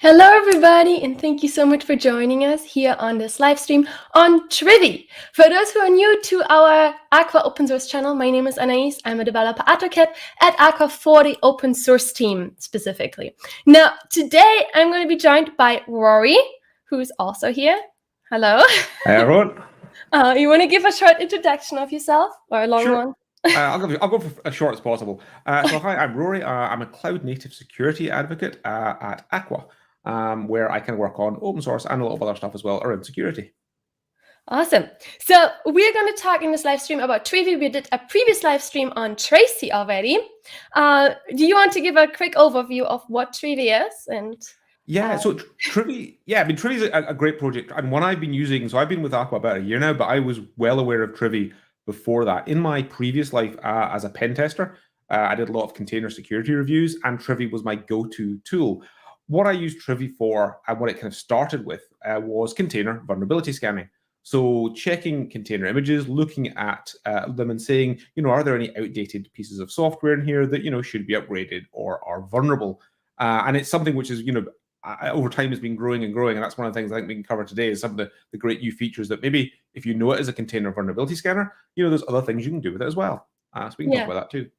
Hello, everybody, and thank you so much for joining us here on this live stream on Trivy. For those who are new to our Aqua open source channel, my name is Anais. I'm a developer advocate at Aqua for the open source team specifically. Now, today I'm going to be joined by Rory, who's also here. Hello. Hey, everyone. You want to give a short introduction of yourself or a long one? I'll go for as short as possible. So hi, I'm Rory. I'm a cloud native security advocate at Aqua, where I can work on open source and a lot of other stuff as well around security. Awesome. So we're going to talk in this live stream about Trivy. We did a previous live stream on Tracy already. Do you want to give a quick overview of what Trivy is? So Trivy, Trivy is a great project and one I've been using. So I've been with Aqua about a year now, but I was well aware of Trivy before that. In my previous life as a pen tester, I did a lot of container security reviews, and Trivy was my go-to tool. What I used Trivy for and what it kind of started with was container vulnerability scanning. So checking container images, looking at them and saying, are there any outdated pieces of software in here that, should be upgraded or are vulnerable? And it's something which is, over time has been growing and growing. And that's one of the things I think we can cover today is some of the great new features that maybe if you know it as a container vulnerability scanner, there's other things you can do with it as well. So we can talk about that too.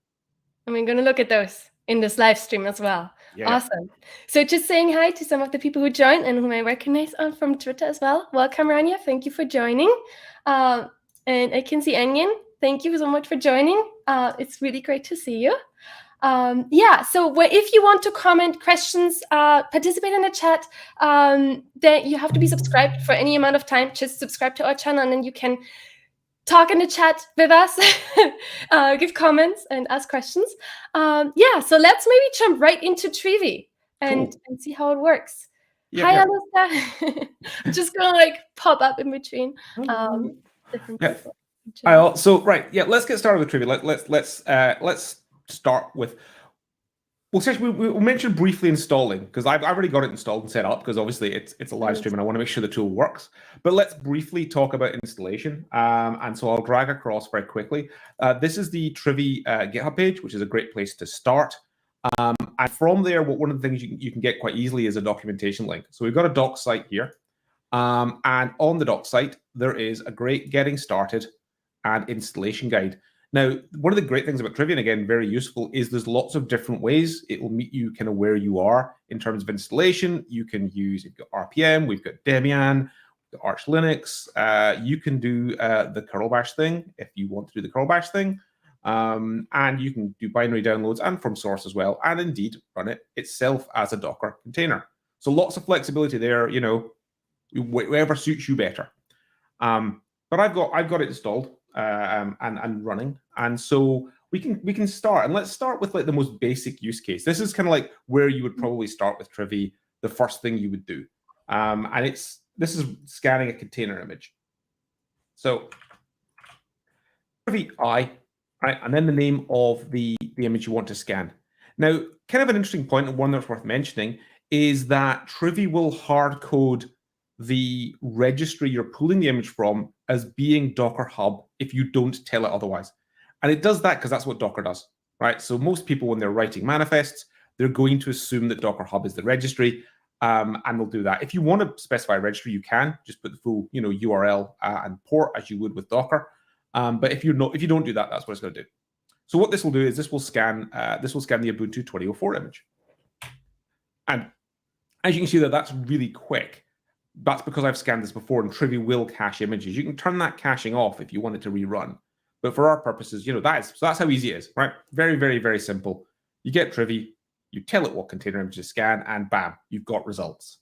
And we're going to look at those in this live stream as well. Yeah. Awesome. So just saying hi to some of the people who joined and whom I recognize from Twitter as well. Welcome, Rania. Thank you for joining. And I can see Onion. Thank you so much for joining. It's really great to see you. So if you want to comment questions, participate in the chat, then you have to be subscribed for any amount of time. Just subscribe to our channel and then you can talk in the chat with us, give comments and ask questions. So let's maybe jump right into Trivy and see how it works. Hi, Alistair. Just gonna pop up in between different people. Let's get started with Trivy. Let's start with. We'll mention briefly installing because I've already got it installed and set up because obviously it's a live stream and I want to make sure the tool works. But let's briefly talk about installation. And so I'll drag across very quickly. This is the Trivy GitHub page, which is a great place to start. And from there, one of the things you can get quite easily is a documentation link. So we've got a doc site here. And on the doc site, there is a great getting started and installation guide. Now, one of the great things about Trivy, and again, very useful, is there's lots of different ways it will meet you kind of where you are in terms of installation. You can use, you've got RPM, we've got Debian, we've got Arch Linux. You can do the curl bash thing if you want to do the curl bash thing. And you can do binary downloads and from source as well, and indeed run it itself as a Docker container. So lots of flexibility there, whatever suits you better. But I've got it installed. And running, and so we can start, and let's start with the most basic use case. This is kind of like where you would probably start with Trivy, the first thing you would do, and this is scanning a container image. So Trivy I, right, and then the name of the image you want to scan. Now, kind of an interesting point and one that's worth mentioning is that Trivy will hard code the registry you're pulling the image from as being Docker Hub if you don't tell it otherwise. And it does that because that's what Docker does, right? So most people, when they're writing manifests, they're going to assume that Docker Hub is the registry, and they'll do that. If you want to specify a registry, you can just put the full, URL and port as you would with Docker. But if you don't do that, that's what it's going to do. So what this will do is this will scan the Ubuntu 2004 image. And as you can see that's really quick. That's because I've scanned this before, and Trivy will cache images. You can turn that caching off if you want it to rerun. But for our purposes, that's how easy it is, right? Very, very, very simple. You get Trivy, you tell it what container image to scan, and bam, you've got results.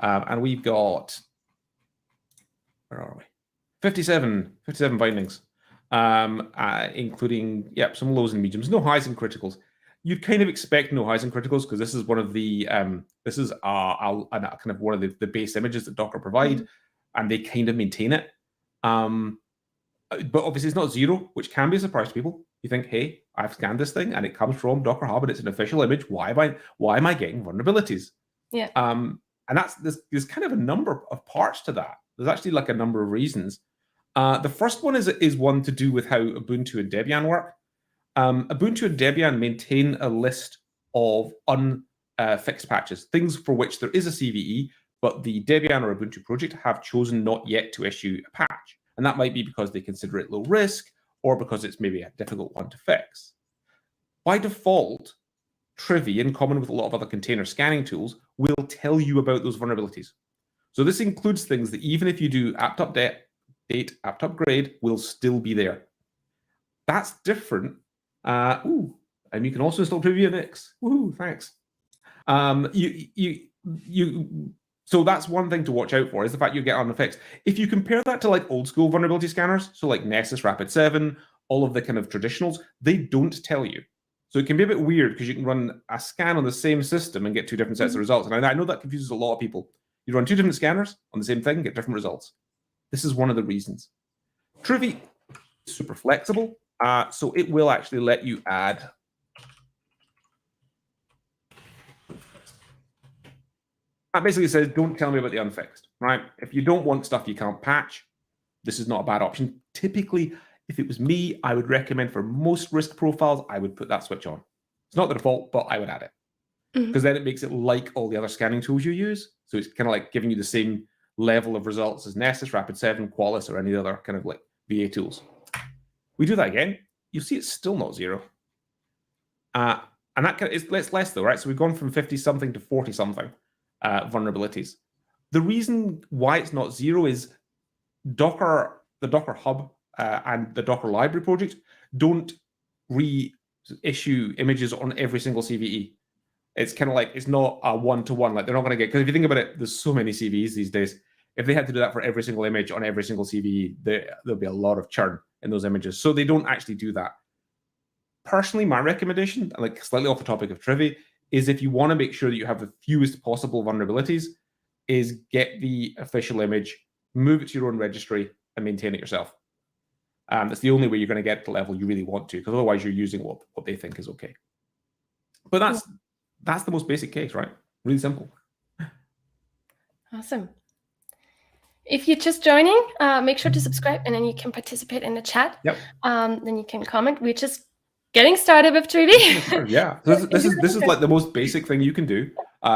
And we've got, where are we? 57 bindings, including, some lows and mediums, no highs and criticals. You'd kind of expect no highs and criticals because this is one of the kind of one of the base images that Docker provide, and they kind of maintain it. But obviously it's not zero, which can be a surprise to people. You think, hey, I've scanned this thing and it comes from Docker Hub and it's an official image. Why am I getting vulnerabilities? Yeah. And there's kind of a number of parts to that. There's actually like a number of reasons. The first one is one to do with how Ubuntu and Debian work. Ubuntu and Debian maintain a list of fixed patches, things for which there is a CVE, but the Debian or Ubuntu project have chosen not yet to issue a patch. And that might be because they consider it low risk, or because it's maybe a difficult one to fix. By default, Trivy, in common with a lot of other container scanning tools, will tell you about those vulnerabilities. So this includes things that even if you do apt update, apt upgrade, will still be there. That's different. And you can also install Trivy and X. Woohoo, thanks. So that's one thing to watch out for, is the fact you get unfixed. If you compare that to like old school vulnerability scanners, so like Nessus, Rapid7, all of the kind of traditionals, they don't tell you. So it can be a bit weird because you can run a scan on the same system and get two different sets of results. And I know that confuses a lot of people. You run two different scanners on the same thing and get different results. This is one of the reasons. Trivy is super flexible, so it will actually let you add. That basically says, don't tell me about the unfixed, right? If you don't want stuff you can't patch, this is not a bad option. Typically, if it was me, I would recommend for most risk profiles, I would put that switch on. It's not the default, but I would add it. Because then it makes it like all the other scanning tools you use. So it's kind of like giving you the same level of results as Nessus, Rapid7, Qualys, or any other kind of like VA tools. We do that again, you'll see it's still not 0. And that kind of is less though, right? So we've gone from 50-something to 40-something. Vulnerabilities. The reason why it's not 0 is Docker, the Docker Hub and the Docker Library project don't reissue images on every single CVE. It's kind of like, it's not a one-to-one, like they're not going to get, because if you think about it, there's so many CVEs these days. If they had to do that for every single image on every single CVE, there'll be a lot of churn in those images. So they don't actually do that. Personally, my recommendation, like slightly off the topic of Trivy, is if you want to make sure that you have the fewest possible vulnerabilities, is get the official image, move it to your own registry, and maintain it yourself. That's the only way you're going to get to the level you really want to, because otherwise you're using what they think is okay. But that's the most basic case, right? Really simple. Awesome. If you're just joining, make sure to subscribe, and then you can participate in the chat. Yep. Then you can comment. We're just getting started with Trivy. Yeah, this is like the most basic thing you can do.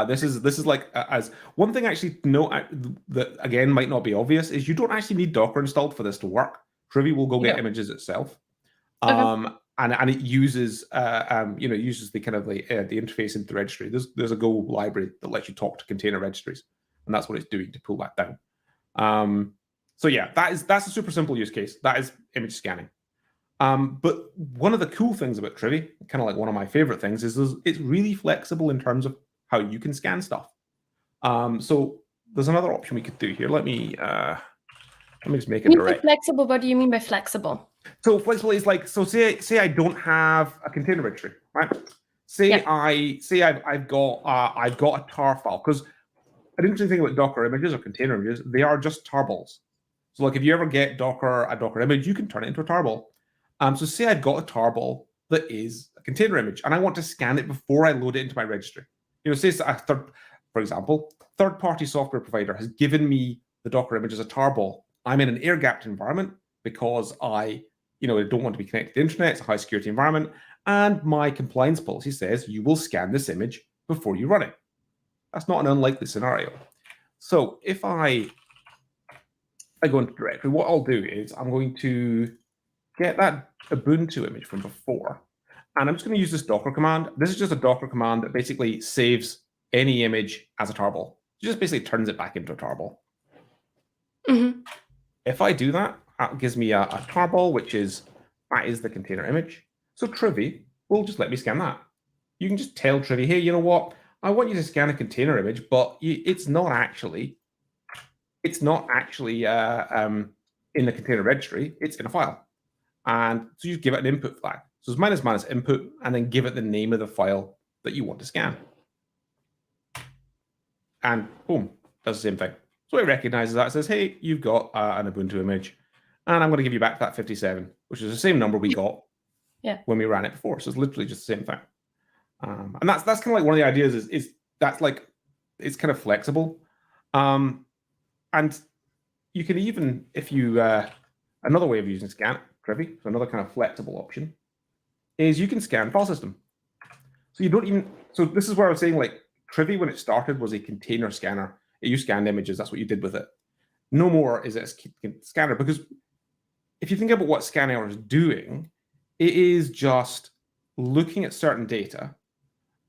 This is like as one thing actually to note that again might not be obvious is you don't actually need Docker installed for this to work. Trivy will go get images itself, and it uses uses the kind of the interface into the registry. There's a Go library that lets you talk to container registries, and that's what it's doing to pull that down. So yeah, that's a super simple use case. That is image scanning. But one of the cool things about Trivy, kind of like one of my favorite things, is it's really flexible in terms of how you can scan stuff. So there's another option we could do here. Let me just make it direct. Flexible, what do you mean by flexible? So flexible is like, so say I don't have a container registry, right? I've got a tar file, because an interesting thing about Docker images or container images, they are just tarballs. So like if you ever get a Docker image, you can turn it into a tarball. So say I've got a tarball that is a container image, and I want to scan it before I load it into my registry. Say for example, third-party software provider has given me the Docker image as a tarball. I'm in an air-gapped environment because I don't want to be connected to the internet. It's a high-security environment, and my compliance policy says you will scan this image before you run it. That's not an unlikely scenario. So if I go into directory, what I'll do is I'm going to get that Ubuntu image from before, and I'm just going to use this Docker command. This is just a Docker command that basically saves any image as a tarball. It just basically turns it back into a tarball. If I do that, that gives me a tarball, that is the container image. So Trivy will just let me scan that. You can just tell Trivy, hey, you know what? I want you to scan a container image, but it's not actually in the container registry. It's in a file. And so you give it an input flag. So it's minus input, and then give it the name of the file that you want to scan. And boom, does the same thing. So it recognizes that. It says, hey, you've got an Ubuntu image, and I'm going to give you back that 57, which is the same number we got when we ran it before. So it's literally just the same thing. And that's kind of like one of the ideas is that's like, it's kind of flexible. And you can even, if you, another way of using scan, Trivy, so another kind of flexible option, is you can scan file system. So you don't even, so this is where I was saying, like, Trivy, when it started, was a container scanner. You scanned images. That's what you did with it. No more is it a scanner, because if you think about what Scanner is doing, it is just looking at certain data,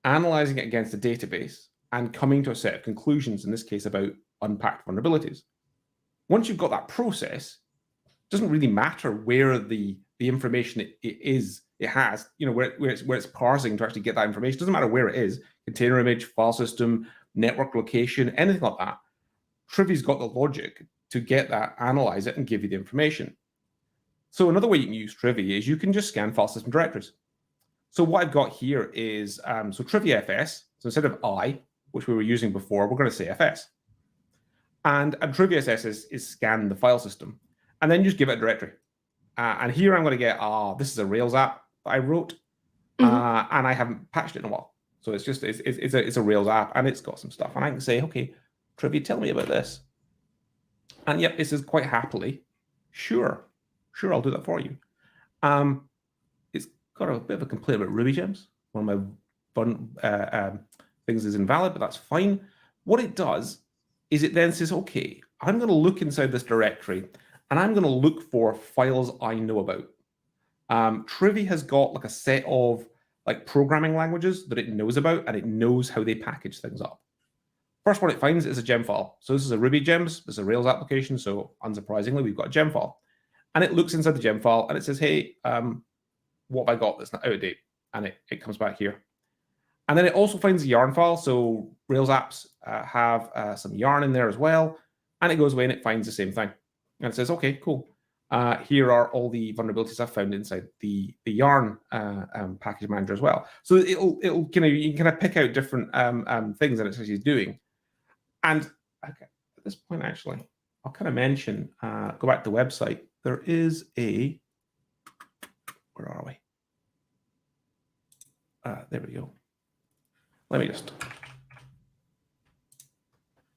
analyzing it against a database, and coming to a set of conclusions, in this case, about unpacked vulnerabilities. Once you've got that process, it doesn't really matter where the information it has, where it's parsing to actually get that information. It doesn't matter where it is, container image, file system, network location, anything like that. Trivy's got the logic to get that, analyze it, and give you the information. So another way you can use Trivy is you can just scan file system directories. So what I've got here is, so TrivyFS, so instead of I, which we were using before, we're going to say FS. And TrivyFS is scan the file system, and then just give it a directory. And here I'm going to get, this is a Rails app that I wrote, and I haven't patched it in a while. So it's just, it's a Rails app, and it's got some stuff. And I can say, okay, Trivy, tell me about this. And yep, it says quite happily, sure, I'll do that for you. It's got a bit of a complaint about Ruby gems. One of my things is invalid, but that's fine. What it does is it then says, okay, I'm going to look inside this directory, and I'm going to look for files I know about. Trivy has got like a set of like programming languages that it knows about, and it knows how they package things up. First one it finds is a gem file. So this is a Ruby gems. This is a Rails application. So unsurprisingly, we've got a gem file. And it looks inside the gem file, and it says, hey, what have I got that's not out of date? And it comes back here. And then it also finds a yarn file. So Rails apps have some yarn in there as well. And it goes away and it finds the same thing. And it says, okay, cool. Here are all the vulnerabilities I've found inside the yarn package manager as well. So it'll kind of, you can kind of pick out different things that it's actually doing. And okay, at this point, actually, I'll kind of mention, go back to the website. There is a, where are we? There we go. Let me just.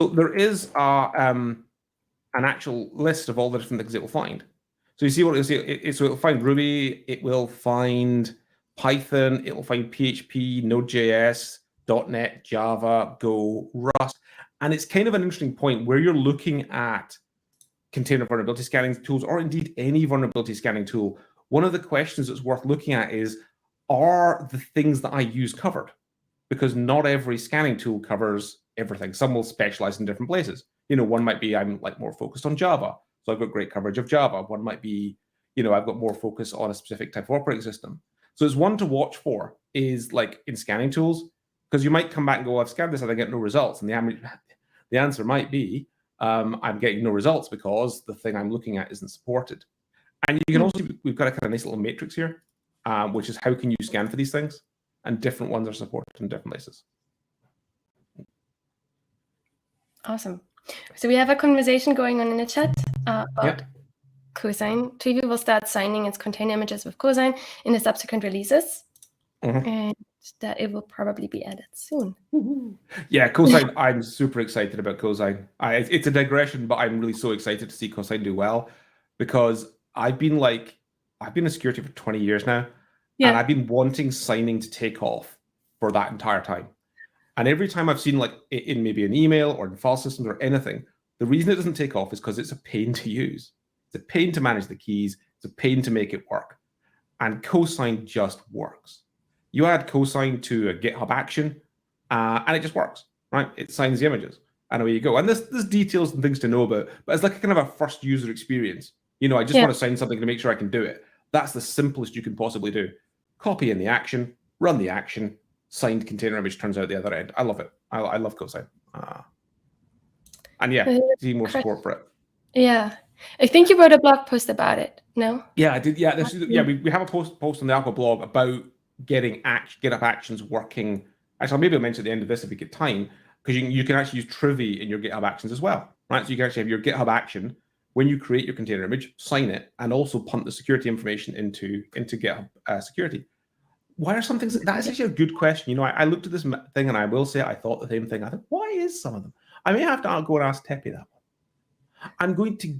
So there is an actual list of all the different things it will find. So you see what it'll see. So it'll find Ruby, it will find Python, it will find PHP, Node.js, .NET, Java, Go, Rust. And it's kind of an interesting point where you're looking at container vulnerability scanning tools, or indeed any vulnerability scanning tool. One of the questions that's worth looking at is, are the things that I use covered? Because not every scanning tool covers everything. Some will specialize in different places. One might be I'm like more focused on Java, so I've got great coverage of Java. One might be, I've got more focus on a specific type of operating system. So it's one to watch for is like in scanning tools, because you might come back and go, I've scanned this and I get no results. And the answer might be, I'm getting no results because the thing I'm looking at isn't supported. And you can also, we've got a kind of nice little matrix here, which is how can you scan for these things? And different ones are supported in different places. Awesome. So we have a conversation going on in the chat about Cosign. Trivy will start signing its container images with Cosign in the subsequent releases. And that it will probably be added soon. Yeah, Cosign, I'm super excited about Cosign. It's a digression, but I'm really so excited to see Cosign do well, because I've been a security for 20 years now, and I've been wanting signing to take off for that entire time. And every time I've seen like in maybe an email or in file systems or anything, the reason it doesn't take off is because it's a pain to use. It's a pain to manage the keys. It's a pain to make it work. And Cosign just works. You add Cosign to a GitHub action, and it just works, right? It signs the images, and away you go. And there's details and things to know about, but it's like a kind of a first user experience. I just want to sign something to make sure I can do it. That's the simplest you can possibly do. Copy in the action, run the action, signed container image turns out the other end. I love it. I love Cosign. And see more support for it. Yeah. I think you wrote a blog post about it, no? Yeah, I did. Yeah, we have a post on the Alpha blog about getting GitHub Actions working. Actually, maybe I'll mention at the end of this if we get time, because you can actually use Trivy in your GitHub Actions as well, right? So you can actually have your GitHub action when you create your container image, sign it, and also punt the security information into GitHub security. Why are some things? That is actually a good question. I looked at this thing, and I will say I thought the same thing. I think, why is some of them? I may have to go and ask Teppy that one. I'm going to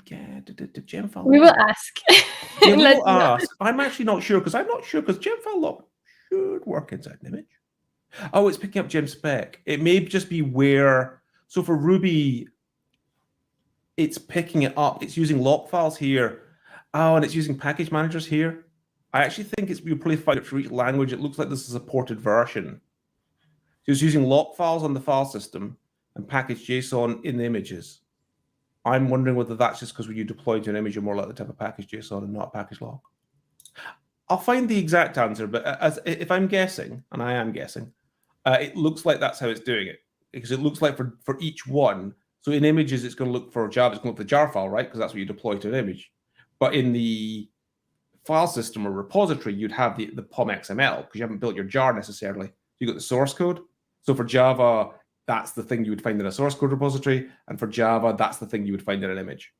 get the gem file. We will ask. Yeah, we will ask. I'm actually not sure, because gem file lock should work inside an image. Oh, it's picking up gem spec. It may just be where, so for Ruby, it's picking it up. It's using lock files here. Oh, and it's using package managers here. I actually think you'll probably find it for each language. It looks like this is a ported version. So it's using lock files on the file system and package JSON in the images. I'm wondering whether that's just because when you deploy to an image, you're more likely to have a package JSON and not a package lock. I'll find the exact answer, but if I'm guessing, and I am guessing, it looks like that's how it's doing it. Because it looks like for each one, so in images, it's going to look for Java, it's going to look for the jar file, right? Because that's what you deploy to an image. But in the file system or repository, you'd have the POM XML because you haven't built your jar necessarily. You got the source code. So for Java, that's the thing you would find in a source code repository. And for Java, that's the thing you would find in an image.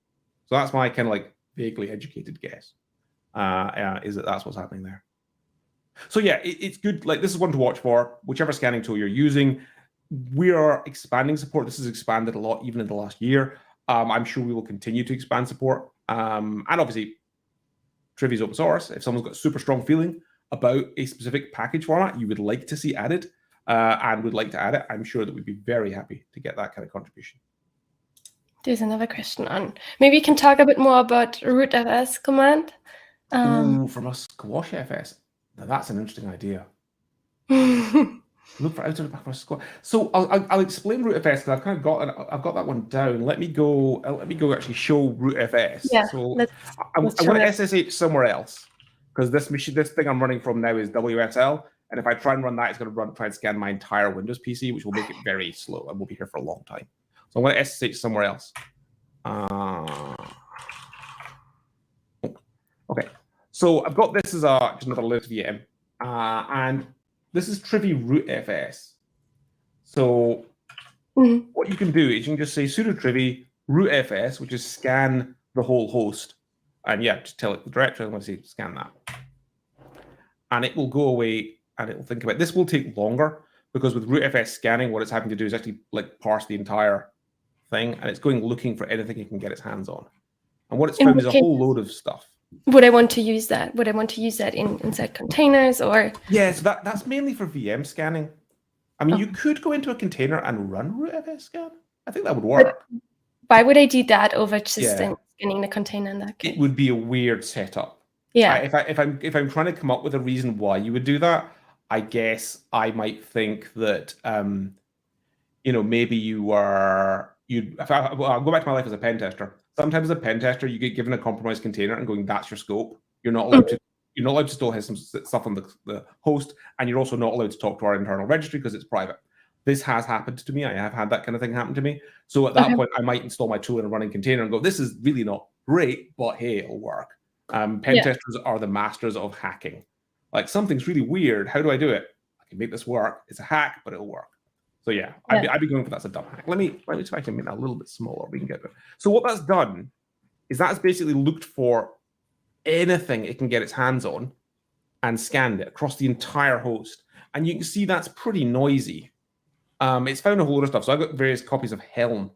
So that's my kind of like vaguely educated guess, is that that's what's happening there. So yeah, it's good. Like this is one to watch for, whichever scanning tool you're using. We are expanding support. This has expanded a lot even in the last year. I'm sure we will continue to expand support. And obviously, Trivy is open source. If someone's got a super strong feeling about a specific package format you would like to see added and would like to add it, I'm sure that we'd be very happy to get that kind of contribution. There's another question on. Maybe you can talk a bit more about RootFS command. From a squash FS. Now that's an interesting idea. Look for out of the back of a squash. So I'll explain RootFS because I've got that one down. Let me go actually show RootFS. Yeah, so I'm going to SSH somewhere else because this thing I'm running from now is WSL, and if I try and run that, it's going to try and scan my entire Windows PC, which will make it very slow, and we'll be here for a long time. So I'm going to SSH somewhere else. Okay, so I've got this as just another Linux VM, and this is Trivy RootFS. So what you can do is you can just say sudo Trivy RootFS, which is scan the whole host. And yeah, just tell it the directory. I'm going to say scan that. And it will go away and it will think about it. This will take longer because with RootFS scanning, what it's having to do is actually like parse the entire thing. And it's going looking for anything it can get its hands on. And what it's found is a whole load of stuff. Would I want to use that? Would I want to use that inside containers or? Yeah, so that's mainly for VM scanning. I mean, you could go into a container and run RootFS scan. I think that would work. But why would I do that over just scanning the container in that case? It would be a weird setup. Yeah. If I'm trying to come up with a reason why you would do that, I guess I might think that maybe I'll go back to my life as a pen tester. Sometimes as a pen tester, you get given a compromised container and going, that's your scope. You're not allowed to still have some stuff on the host, and you're also not allowed to talk to our internal registry because it's private. This has happened to me. I have had that kind of thing happen to me. So at that point, I might install my tool in a running container and go, this is really not great, but hey, it'll work. Pen testers are the masters of hacking. Like something's really weird. How do I do it? I can make this work. It's a hack, but it'll work. So yeah, I'd be going for that's a dumb hack. Let me see if I can make that a little bit smaller. We can get it. So what that's done is that's basically looked for anything it can get its hands on and scanned it across the entire host. And you can see that's pretty noisy. It's found a whole lot of stuff. So I've got various copies of Helm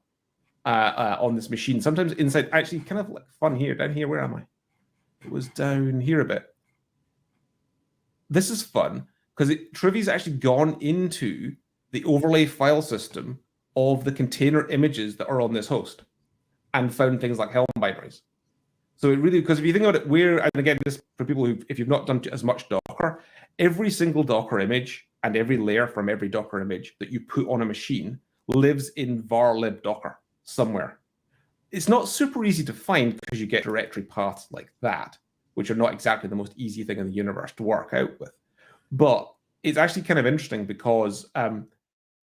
on this machine. Sometimes inside, actually kind of like fun here, down here, where am I? It was down here a bit. This is fun because Trivy's actually gone into the overlay file system of the container images that are on this host and found things like Helm binaries. So it really, because if you think about it, and again, this for people if you've not done as much Docker, every single Docker image and every layer from every Docker image that you put on a machine lives in var lib Docker somewhere. It's not super easy to find because you get directory paths like that, which are not exactly the most easy thing in the universe to work out with. But it's actually kind of interesting because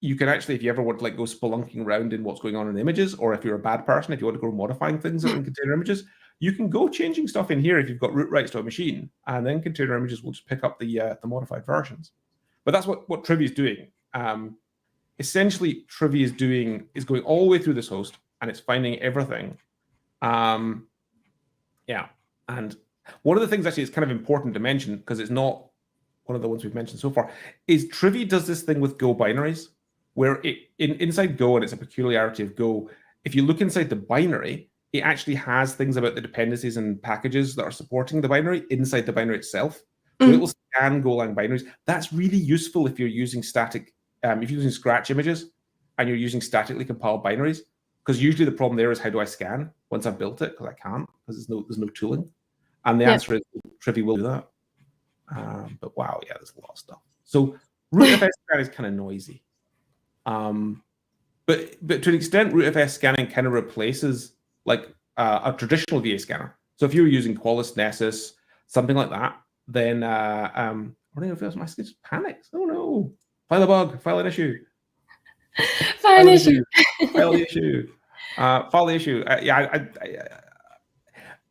you can actually, if you ever want to go spelunking around in what's going on in images, or if you're a bad person, if you want to go modifying things in container images, you can go changing stuff in here if you've got root rights to a machine, and then container images will just pick up the modified versions. But that's what Trivy is doing. Essentially, Trivy is going all the way through this host, and it's finding everything. And one of the things actually is kind of important to mention, because it's not one of the ones we've mentioned so far, is Trivy does this thing with Go binaries, where inside Go, and it's a peculiarity of Go, if you look inside the binary, it actually has things about the dependencies and packages that are supporting the binary inside the binary itself. So it will scan Golang binaries. That's really useful if you're using static, if you're using Scratch images and you're using statically compiled binaries, because usually the problem there is how do I scan once I've built it, because I can't, because there's no tooling. And the answer is Trivy will do that. But wow, yeah, there's a lot of stuff. So RootFS scanning is kind of noisy. But to an extent, RootFS scanning kind of replaces like a traditional VA scanner. So if you were using Qualys, Nessus, something like that, then I don't know if my skin just panics. Oh no! File a bug. File an issue. File an issue. File the issue. File the issue. Yeah,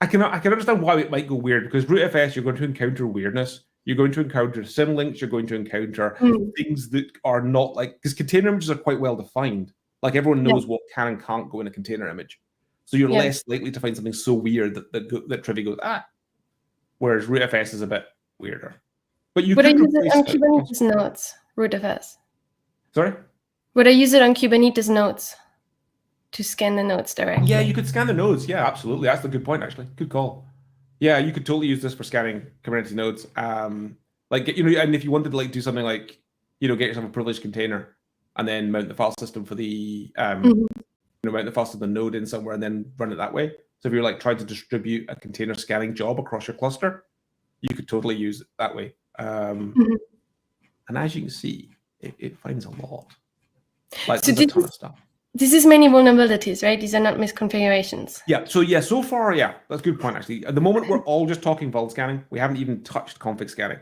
I can understand why it might go weird, because RootFS, you're going to encounter weirdness. You're going to encounter symlinks. You're going to encounter things that are not like, because container images are quite well defined. Like everyone knows what can and can't go in a container image. So you're less likely to find something so weird that Trivy goes, whereas RootFS is a bit weirder. But you would I could use it on Kubernetes nodes, RootFS? Sorry? Would I use it on Kubernetes nodes to scan the nodes directly? Yeah, you could scan the nodes. Yeah, absolutely. That's a good point, actually. Good call. Yeah, you could totally use this for scanning Kubernetes nodes. Like, you know, and if you wanted to like do something like, you know, get yourself a privileged container and then mount the file system for the you know, mount the file system node in somewhere and then run it that way. So if you're like trying to distribute a container scanning job across your cluster, you could totally use it that way. And as you can see, it finds a lot. Like so there's a ton of stuff. This is many vulnerabilities, right? These are not misconfigurations. Yeah. So far, yeah, that's a good point actually. At the moment, we're all just talking vul scanning. We haven't even touched config scanning.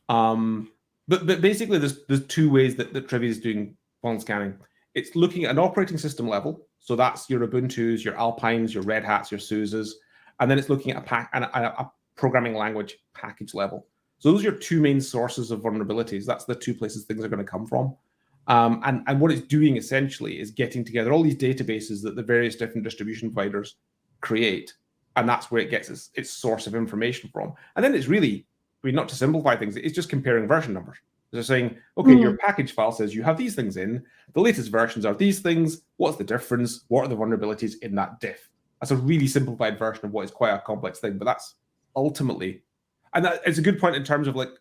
But basically, there's two ways that Trivy is doing vul scanning. It's looking at an operating system level. So that's your Ubuntu's, your Alpines, your Red Hats, your SUSEs, and then it's looking at a programming language package level. So those are your two main sources of vulnerabilities. That's the two places things are going to come from. And what it's doing essentially is getting together all these databases that the various different distribution providers create, and that's where it gets its source of information from. And then it's really, I mean, not to simplify things, it's just comparing version numbers. They're saying, okay, your package file says you have these things in, the latest versions are these things, what's the difference, what are the vulnerabilities in that diff? That's a really simplified version of what is quite a complex thing, but that's ultimately, and that it's a good point in terms of like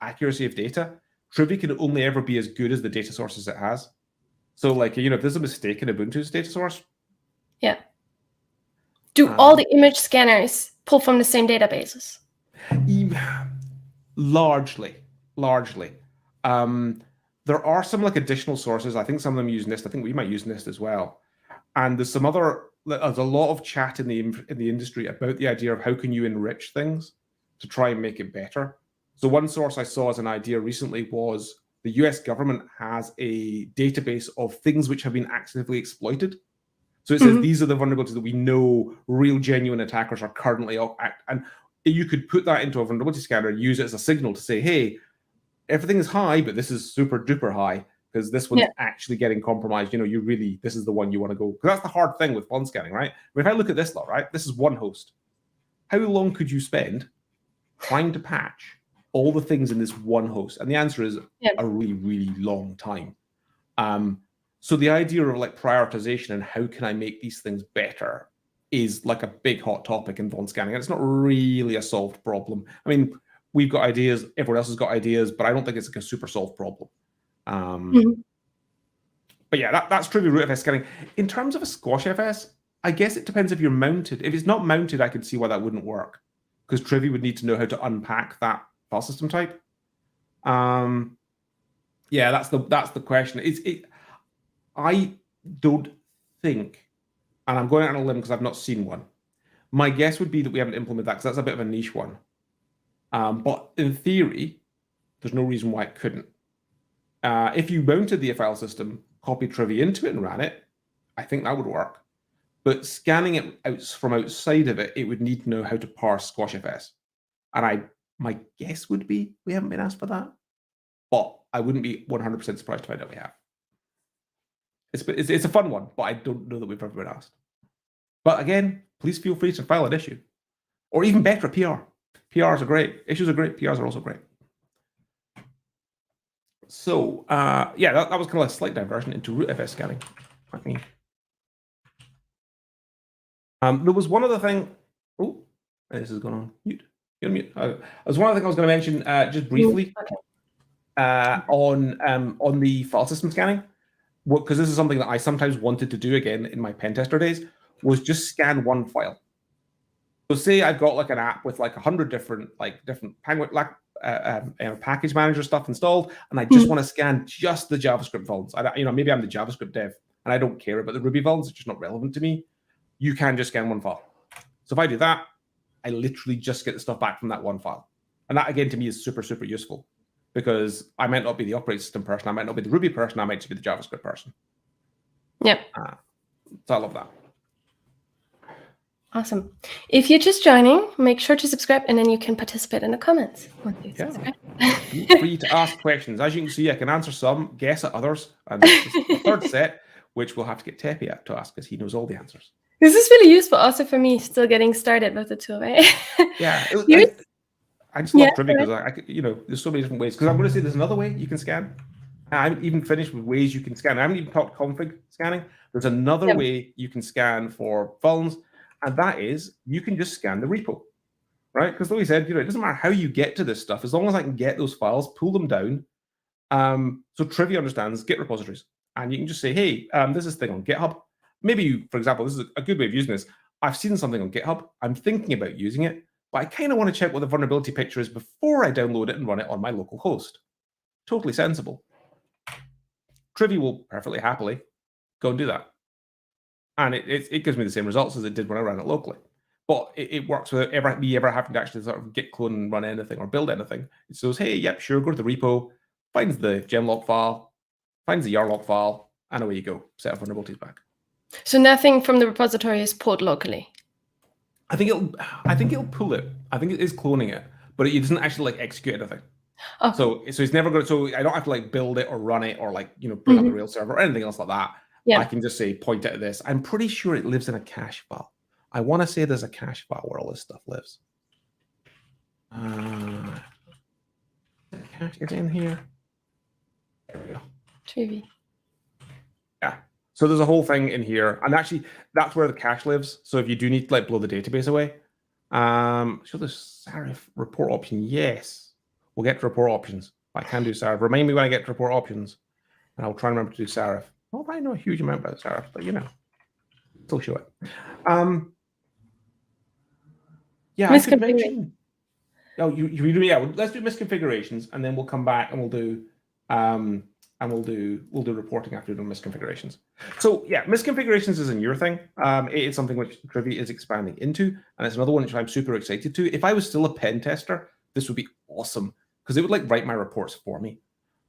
accuracy of data. Trivy can only ever be as good as the data sources it has. So like, you know, if there's a mistake in Ubuntu's data source. Yeah. Do all the image scanners pull from the same databases? Largely. There are some like additional sources. I think some of them use NIST. I think we might use NIST as well. And there's some other, there's a lot of chat in the industry about the idea of how can you enrich things to try and make it better. So one source I saw as an idea recently was the US government has a database of things which have been accidentally exploited. So it says these are the vulnerabilities that we know real genuine attackers are currently and you could put that into a vulnerability scanner and use it as a signal to say, hey, everything is high, but this is super duper high because this one's actually getting compromised. You know, this is the one you want to go. Because that's the hard thing with vuln scanning, right? But if I look at this lot, right, this is one host. How long could you spend trying to patch all the things in this one host? And the answer is a really, really long time. So the idea of like prioritization and how can I make these things better is like a big hot topic in vuln scanning. And it's not really a solved problem. I mean, we've got ideas, everyone else has got ideas, but I don't think it's like a super solved problem. But yeah, that's Trivy RootFS scanning. In terms of a squash FS, I guess it depends if you're mounted. If it's not mounted, I could see why that wouldn't work, because Trivy would need to know how to unpack that file system type. Yeah, that's the question. I don't think, and I'm going out on a limb because I've not seen one. My guess would be that we haven't implemented that because that's a bit of a niche one. But in theory, there's no reason why it couldn't. If you mounted the file system, copied Trivy into it and ran it, I think that would work. But scanning it from outside of it, it would need to know how to parse squashfs. And my guess would be we haven't been asked for that. But I wouldn't be 100% surprised to find out we have. It's a fun one, but I don't know that we've ever been asked. But again, please feel free to file an issue. Or even better, a PR. PRs are great. Issues are great. PRs are also great. So, yeah, that was kind of a slight diversion into RootFS scanning. Like me. There was one other thing. Oh, this is going on mute. You're on mute. There's one other thing I was going to mention just briefly on the file system scanning, because this is something that I sometimes wanted to do again in my pen tester days, was just scan one file. So say I've got like an app with like 100 different Penguin package manager stuff installed, and I just want to scan just the JavaScript files. Maybe I'm the JavaScript dev and I don't care about the Ruby files; it's just not relevant to me. You can just scan one file. So if I do that, I literally just get the stuff back from that one file, and that again to me is super, super useful, because I might not be the operating system person, I might not be the Ruby person, I might just be the JavaScript person. Yep. So I love that. Awesome. If you're just joining, make sure to subscribe, and then you can participate in the comments. Feel free to ask questions. As you can see, I can answer some, guess at others, and this is the third set, which we'll have to get Teppy to ask, because he knows all the answers. This is really useful also for me, still getting started with the tool, right? Yeah. I just love Trivy because there's so many different ways. Because I'm going to say there's another way you can scan. I haven't even finished with ways you can scan. I haven't even talked config scanning. There's another way you can scan for files, and that is you can just scan the repo, right? Because like we said, it doesn't matter how you get to this stuff, as long as I can get those files, pull them down. So Trivy understands Git repositories, and you can just say, hey, this is a thing on GitHub. Maybe, for example, this is a good way of using this. I've seen something on GitHub. I'm thinking about using it, but I kind of want to check what the vulnerability picture is before I download it and run it on my local host. Totally sensible. Trivy will perfectly happily go and do that. And it gives me the same results as it did when I ran it locally. But it works without me ever having to actually sort of git clone and run anything or build anything. It says, hey, yep, sure, go to the repo, finds the gemlog file, finds the yarlog file, and away you go. Set of vulnerabilities back. So nothing from the repository is pulled locally. I think it'll pull it. I think it is cloning it, but it doesn't actually execute anything. Okay. So it's never going to. So I don't have to build it or run it or bring up a real server or anything else like that. Yeah. I can just say point it at this. I'm pretty sure it lives in a cache file. I want to say there's a cache file where all this stuff lives. Cache is in here. There we go. Trivy. Yeah. So there's a whole thing in here, and actually that's where the cache lives. So if you do need to blow the database away, show the Sarif report option. Yes, we'll get to report options. I can do Sarif. Remind me when I get to report options, and I'll try and remember to do Sarif. Well, I know a huge amount about Sarif, but still show it. Yeah, I could mention. Oh, let's do misconfigurations, and then we'll come back and we'll do reporting after doing misconfigurations. So yeah, misconfigurations is a newer thing. It is something which Trivy is expanding into, and it's another one which I'm super excited to. If I was still a pen tester, this would be awesome, because it would write my reports for me.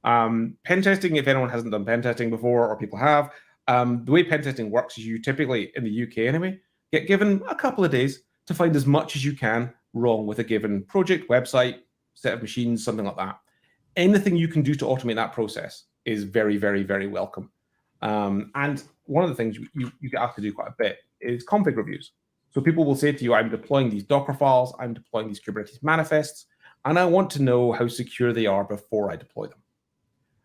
Pen testing, if anyone hasn't done pen testing before, or people have, the way pen testing works is you typically, in the UK anyway, get given a couple of days to find as much as you can wrong with a given project, website, set of machines, something like that. Anything you can do to automate that process is very, very, very welcome. And one of the things you get asked to do quite a bit is config reviews. So people will say to you, I'm deploying these Docker files, I'm deploying these Kubernetes manifests, and I want to know how secure they are before I deploy them.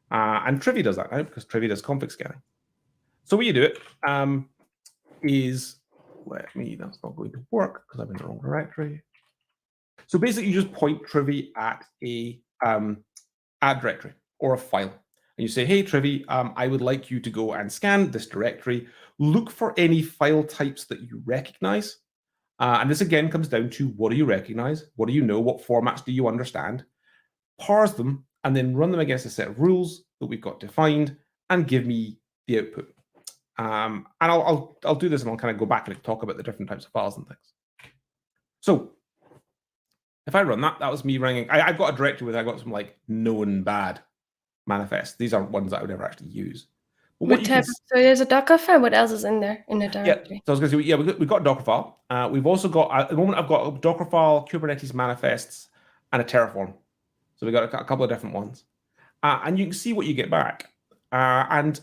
And Trivy does that now, because Trivy does config scanning. So what you do is, that's not going to work because I'm in the wrong directory. So basically you just point Trivy at a directory or a file. And you say, hey, Trivy, I would like you to go and scan this directory, look for any file types that you recognize. And this again comes down to, what do you recognize? What do you know? What formats do you understand? Parse them and then run them against a set of rules that we've got defined and give me the output. And I'll do this and I'll kind of go back and talk about the different types of files and things. So if I run that, that was me running. I've got a directory where I got some known bad manifests. These aren't ones that I would ever actually use. But so there's a Docker file. What else is in there in the directory? Yeah, so I was going to say, we've got a Docker file. We've also got, at the moment, I've got a Docker file, Kubernetes manifests, and a Terraform. So we've got a couple of different ones. And you can see what you get back. And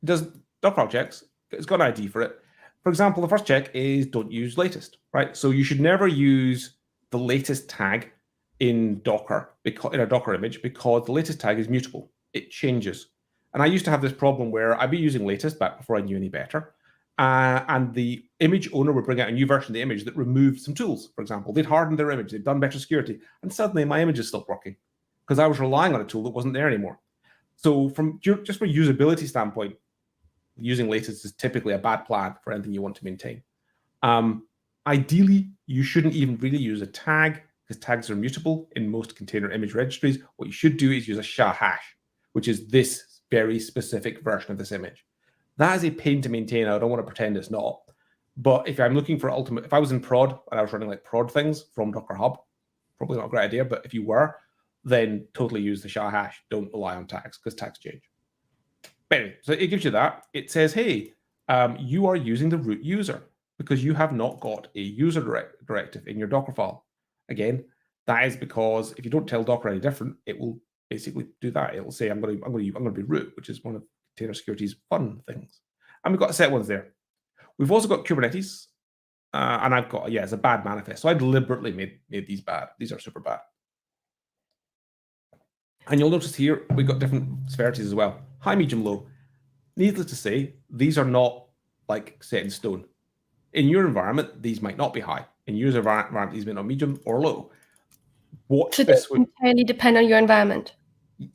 does Docker file checks. It's got an ID for it. For example, the first check is don't use latest, right? So you should never use the latest tag in Docker, in a Docker image, because the latest tag is mutable. It changes. And I used to have this problem where I'd be using latest back before I knew any better. And the image owner would bring out a new version of the image that removed some tools, for example. They'd hardened their image, they'd done better security, and suddenly my images stopped working because I was relying on a tool that wasn't there anymore. So from just from a usability standpoint, using latest is typically a bad plan for anything you want to maintain. Ideally, you shouldn't even really use a tag because tags are mutable in most container image registries. What you should do is use a SHA hash, which is this very specific version of this image. That is a pain to maintain. I don't want to pretend it's not. But if I'm looking for ultimate, if I was in prod and I was running like prod things from Docker Hub, probably not a great idea, but if you were, then totally use the SHA hash. Don't rely on tags because tags change. But anyway, so it gives you that. It says, hey, you are using the root user because you have not got a user directive in your Docker file. Again, that is because if you don't tell Docker any different, it will basically do that. It will say, I'm going to be root, which is one of container security's fun things. And we've got set ones there. We've also got Kubernetes, and I've got, it's a bad manifest. So I deliberately made these bad. These are super bad. And you'll notice here, we've got different severities as well. High, medium, low. Needless to say, these are not like set in stone. In your environment, these might not be high. In your environment, these may not be medium or low. So this would entirely depend on your environment.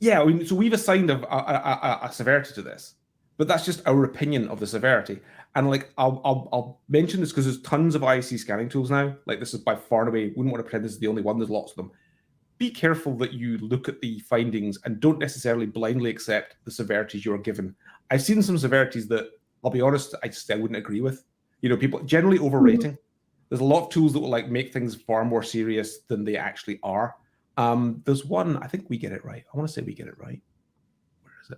Yeah, so we've assigned a severity to this, but that's just our opinion of the severity. And like, I'll mention this because there's tons of IAC scanning tools now. Like this is by far and away, wouldn't want to pretend this is the only one, there's lots of them. Be careful that you look at the findings and don't necessarily blindly accept the severities you're given. I've seen some severities that, I'll be honest, I wouldn't agree with. You know, people generally overrating. There's a lot of tools that will like make things far more serious than they actually are. There's one, I think we get it right. I want to say we get it right. Where is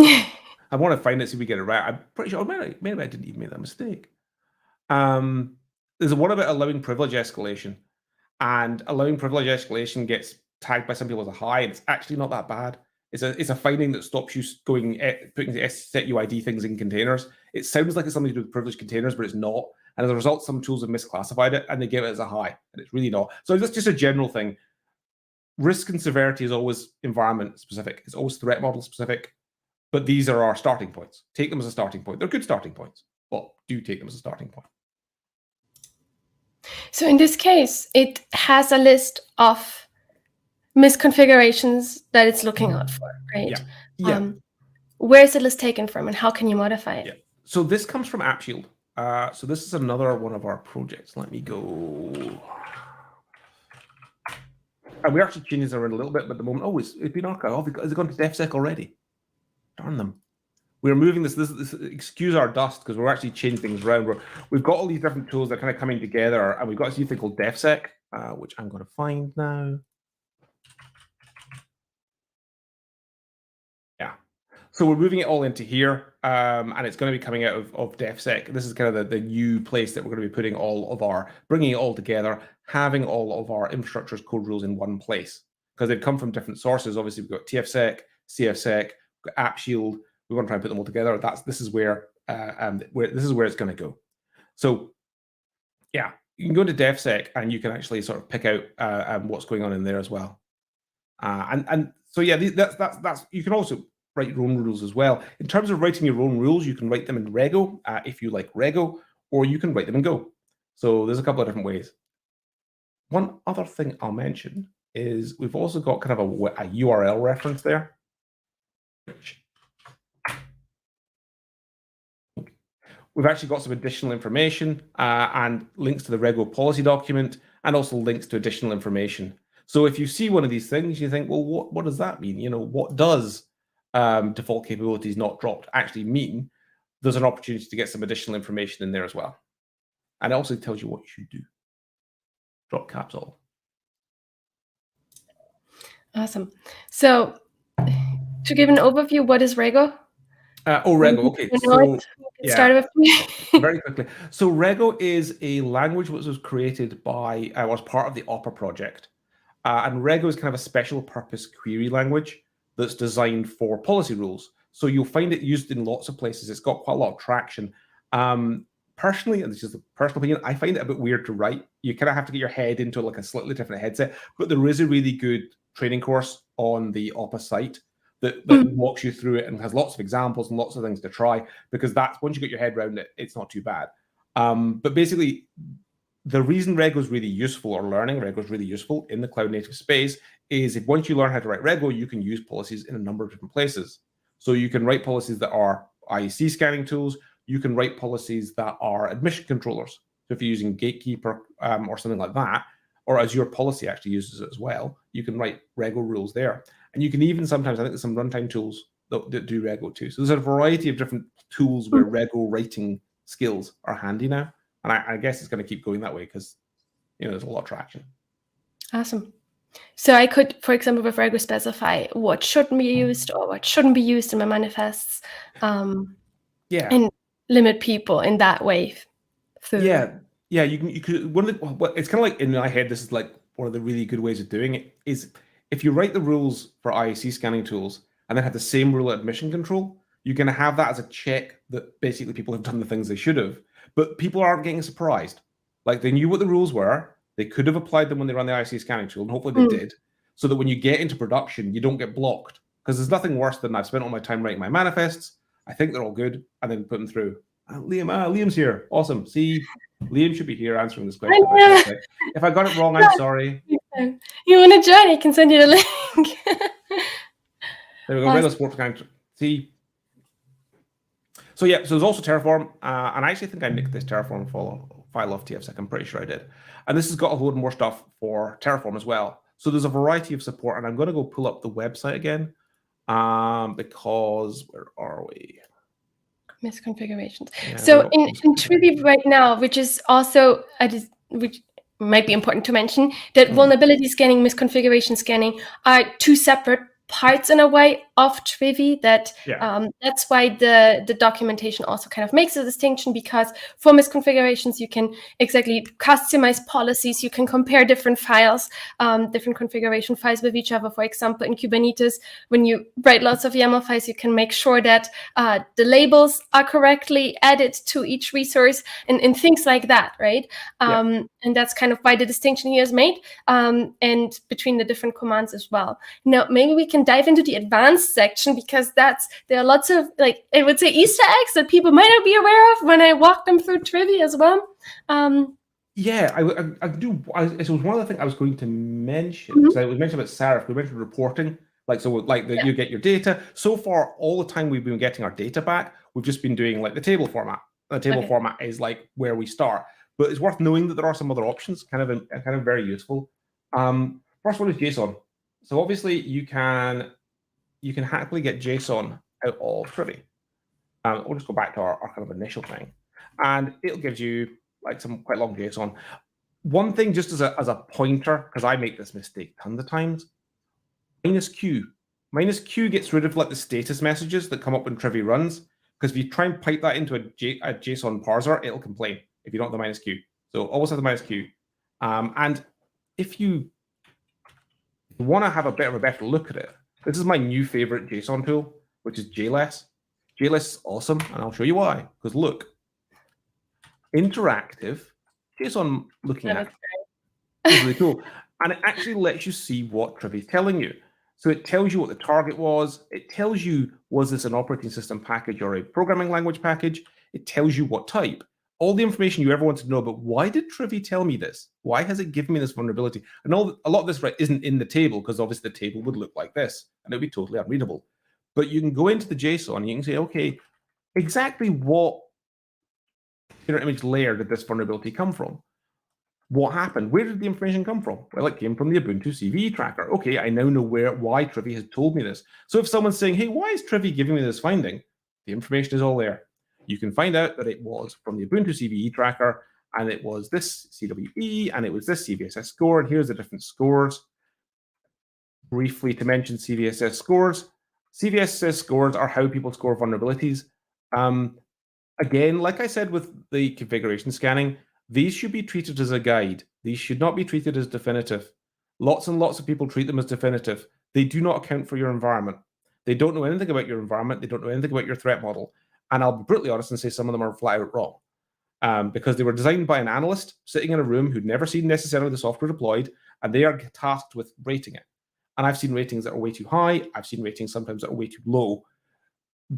it? I want to find it, see if we get it right. I'm pretty sure, maybe I didn't even make that mistake. There's one about allowing privilege escalation. And allowing privilege escalation gets tagged by some people as a high, and it's actually not that bad. It's a finding that stops you putting the set UID things in containers. It sounds like it's something to do with privileged containers, but it's not. And as a result, some tools have misclassified it and they give it as a high, and it's really not. So that's just a general thing. Risk and severity is always environment specific. It's always threat model specific, but these are our starting points. Take them as a starting point. They're good starting points, but do take them as a starting point. So in this case, it has a list of misconfigurations that it's looking out for, right? Yeah. Where is the list taken from and how can you modify it? Yeah. So this comes from AppShield. So this is another one of our projects. Let me go. And we're actually changing this around a little bit, but at the moment, it's been archived. Has it gone to DefSec already? Darn them. We're moving this excuse our dust because we're actually changing things around. We've got all these different tools that are kind of coming together, and we've got this new thing called DefSec, which I'm going to find now. Yeah. So we're moving it all into here, and it's going to be coming out of DefSec. This is kind of the new place that we're going to be putting bringing it all together, having all of our infrastructure's code rules in one place because they've come from different sources. Obviously, we've got TFSec, CFSec, we've got AppShield. We want to try and put them all together. This is where it's going to go. So, yeah, you can go into DefSec and you can actually sort of pick out what's going on in there as well. And so yeah, that's you can also write your own rules as well. In terms of writing your own rules, you can write them in Rego if you like Rego, or you can write them in Go. So there's a couple of different ways. One other thing I'll mention is we've also got kind of a URL reference there. We've actually got some additional information and links to the Rego policy document and also links to additional information. So if you see one of these things, you think, well, what does that mean? You know, what does default capabilities not dropped actually mean? There's an opportunity to get some additional information in there as well. And it also tells you what you should do. Drop caps all. Awesome. So to give an overview, what is Rego? Rego. Okay. So start with very quickly. So Rego is a language which was created by was part of the Opera project, and Rego is kind of a special purpose query language that's designed for policy rules. So you'll find it used in lots of places. It's got quite a lot of traction. Personally, and this is a personal opinion, I find it a bit weird to write. You kind of have to get your head into like a slightly different headset. But there is a really good training course on the Opera site that walks you through it and has lots of examples and lots of things to try, because that's, once you get your head around it, it's not too bad. But basically, the reason Rego is really useful, or learning Rego is really useful in the cloud native space, is if once you learn how to write Rego, you can use policies in a number of different places. So you can write policies that are IEC scanning tools. You can write policies that are admission controllers. So if you're using Gatekeeper or something like that, or Azure Policy actually uses it as well, you can write Rego rules there. And you can even sometimes, I think there's some runtime tools that do Rego too. So there's a variety of different tools where Rego writing skills are handy now. And I guess it's going to keep going that way because, there's a lot of traction. Awesome. So I could, for example, with Rego specify what shouldn't be used or what shouldn't be used in my manifests. And limit people in that way. Yeah, you could. It's kind of like, in my head, this is like one of the really good ways of doing it, is if you write the rules for IEC scanning tools and then have the same rule at admission control, you're going to have that as a check that basically people have done the things they should have, but people aren't getting surprised. Like, they knew what the rules were, they could have applied them when they ran the IEC scanning tool, and hopefully they did, so that when you get into production, you don't get blocked. Because there's nothing worse than I've spent all my time writing my manifests, I think they're all good, and then put them through. Liam's here. Awesome. See, Liam should be here answering this question. If I got it wrong, I'm sorry. You want to join? I can send you the link. There we go. Rego support account. See. So yeah, so there's also Terraform, and I actually think I nicked this Terraform file off TFSec. I'm pretty sure I did. And this has got a load more stuff for Terraform as well. So there's a variety of support, and I'm going to go pull up the website again, because where are we? Misconfigurations. Yeah, so in Trivy right now, which is also which might be important to mention, that vulnerability scanning, misconfiguration scanning are two separate parts in a way of Trivy. That's why the documentation also kind of makes a distinction, because for misconfigurations you can exactly customize policies, you can compare different files, different configuration files with each other. For example, in Kubernetes, when you write lots of YAML files, you can make sure that the labels are correctly added to each resource and things like that, right? And that's kind of why the distinction here is made, and between the different commands as well. Now, maybe we can dive into the advanced section, because there are lots of, like, I would say, Easter eggs that people might not be aware of when I walk them through Trivy as well. Yeah, I do. It was one of the things I was going to mention. So I was mentioning about Serif. We mentioned reporting. You get your data. So far, all the time we've been getting our data back, we've just been doing like the table format. The table format is like where we start. But it's worth knowing that there are some other options, kind of very useful. First one is JSON. So obviously you can happily get JSON out of Trivy. We'll just go back to our kind of initial thing, and it'll give you like some quite long JSON. One thing, just as a pointer, because I make this mistake tons of times, -Q. -Q gets rid of like the status messages that come up when Trivy runs, because if you try and pipe that into a JSON parser, it'll complain if you don't have the -Q. So always have the -Q. And if you want to have a bit of a better look at it, this is my new favorite JSON tool, which is JLess. JLess is awesome, and I'll show you why. Because look, interactive JSON looking at is really cool, and it actually lets you see what Trivy is telling you. So it tells you what the target was. It tells you, was this an operating system package or a programming language package? It tells you what type. All the information you ever wanted to know about why did Trivy tell me this? Why has it given me this vulnerability? And a lot of this isn't in the table, because obviously the table would look like this and it would be totally unreadable. But you can go into the JSON and you can say, okay, exactly what image layer did this vulnerability come from? What happened? Where did the information come from? Well, it came from the Ubuntu CVE tracker. Okay, I now know why Trivy has told me this. So if someone's saying, hey, why is Trivy giving me this finding? The information is all there. You can find out that it was from the Ubuntu CVE tracker, and it was this CWE, and it was this CVSS score, and here's the different scores. Briefly to mention CVSS scores. CVSS scores are how people score vulnerabilities. Again, like I said with the configuration scanning, these should be treated as a guide. These should not be treated as definitive. Lots and lots of people treat them as definitive. They do not account for your environment. They don't know anything about your environment. They don't know anything about your threat model. And I'll be brutally honest and say some of them are flat out wrong, because they were designed by an analyst sitting in a room who'd never seen necessarily the software deployed, and they are tasked with rating it. and I've seen ratings that are way too high. I've seen ratings sometimes that are way too low.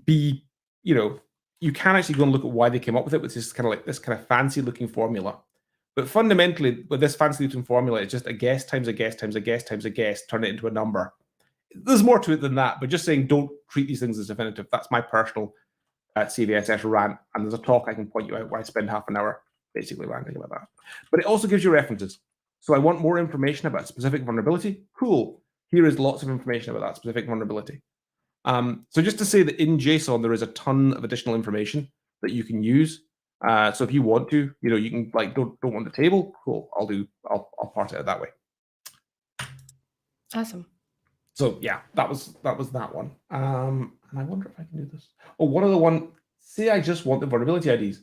You can actually go and look at why they came up with it, which is kind of like this kind of fancy looking formula. But fundamentally, with this fancy looking formula, it's just a guess times a guess times a guess times a guess, turn it into a number. There's more to it than that, but just saying don't treat these things as definitive. That's my personal CVSS rant, and there's a talk I can point you out where I spend half an hour basically ranting about that. But it also gives you references. So I want more information about a specific vulnerability. Cool. Here is lots of information about that specific vulnerability. So just to say that in JSON, there is a ton of additional information that you can use. So if you want to, you can like don't want the table. Cool. I'll part it out that way. Awesome. So yeah, that was that one. And I wonder if I can do this. Oh, what other one? Say I just want the vulnerability IDs.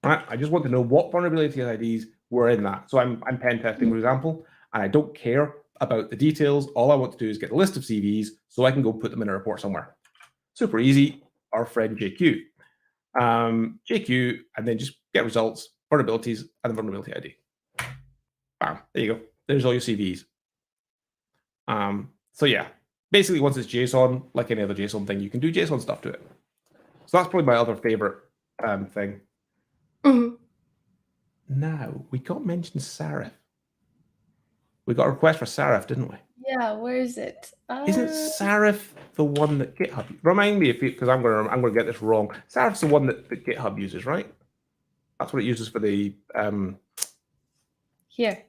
Right? I just want to know what vulnerability IDs were in that. So I'm pen testing, for example, and I don't care about the details. All I want to do is get a list of CVs so I can go put them in a report somewhere. Super easy. Our friend JQ. JQ, and then just get results, vulnerabilities, and the vulnerability ID. Bam. There you go. There's all your CVs. So yeah, basically once it's JSON, like any other JSON thing, you can do JSON stuff to it. So that's probably my other favorite thing. Mm-hmm. Now, we got mentioned Serif. We got a request for Serif, didn't we? Yeah, where is it? Isn't Serif the one that GitHub? Remind me because I'm going to get this wrong. Serif's the one that GitHub uses, right? That's what it uses for the Here.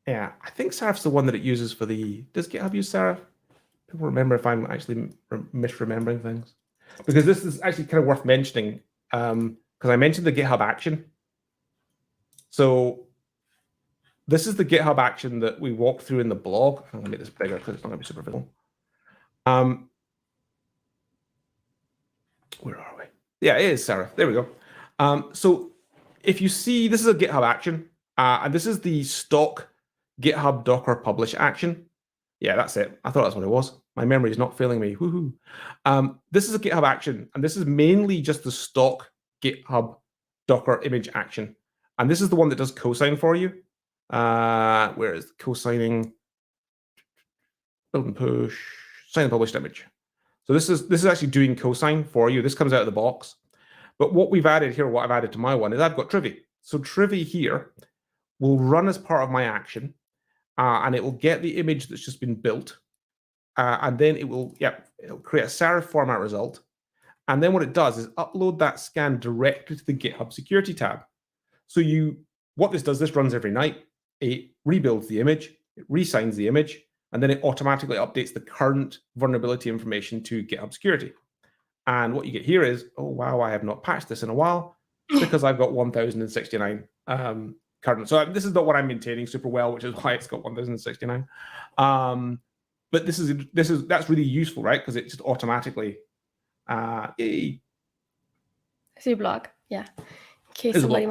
Yeah, I think Serif's the one that it uses for the. Does GitHub use Serif? People remember if I'm actually misremembering things, because this is actually kind of worth mentioning because I mentioned the GitHub action. So this is the GitHub action that we walked through in the blog. I'm going to make this bigger because it's not going to be super visible. Where are we? Yeah, it is Serif. There we go. So if you see, this is a GitHub action, and this is the stock GitHub Docker publish action. Yeah, that's it. I thought that's what it was. My memory is not failing me. Woohoo! This is a GitHub action, and this is mainly just the stock GitHub Docker image action. And this is the one that does cosign for you. Where is the cosigning? Build and push, sign the published image. So this is actually doing cosign for you. This comes out of the box. But what we've added here, what I've added to my one, is I've got Trivy. So Trivy here will run as part of my action. And it will get the image that's just been built, and then it'll create a Serif format result. And then what it does is upload that scan directly to the GitHub security tab. So what this does, this runs every night. It rebuilds the image, it resigns the image, and then it automatically updates the current vulnerability information to GitHub security. And what you get here is, oh wow, I have not patched this in a while because I've got 1069 current. So this is not what I'm maintaining super well, which is why it's got 1069. But that's really useful, right? Because it just automatically. I see your blog, yeah. In case somebody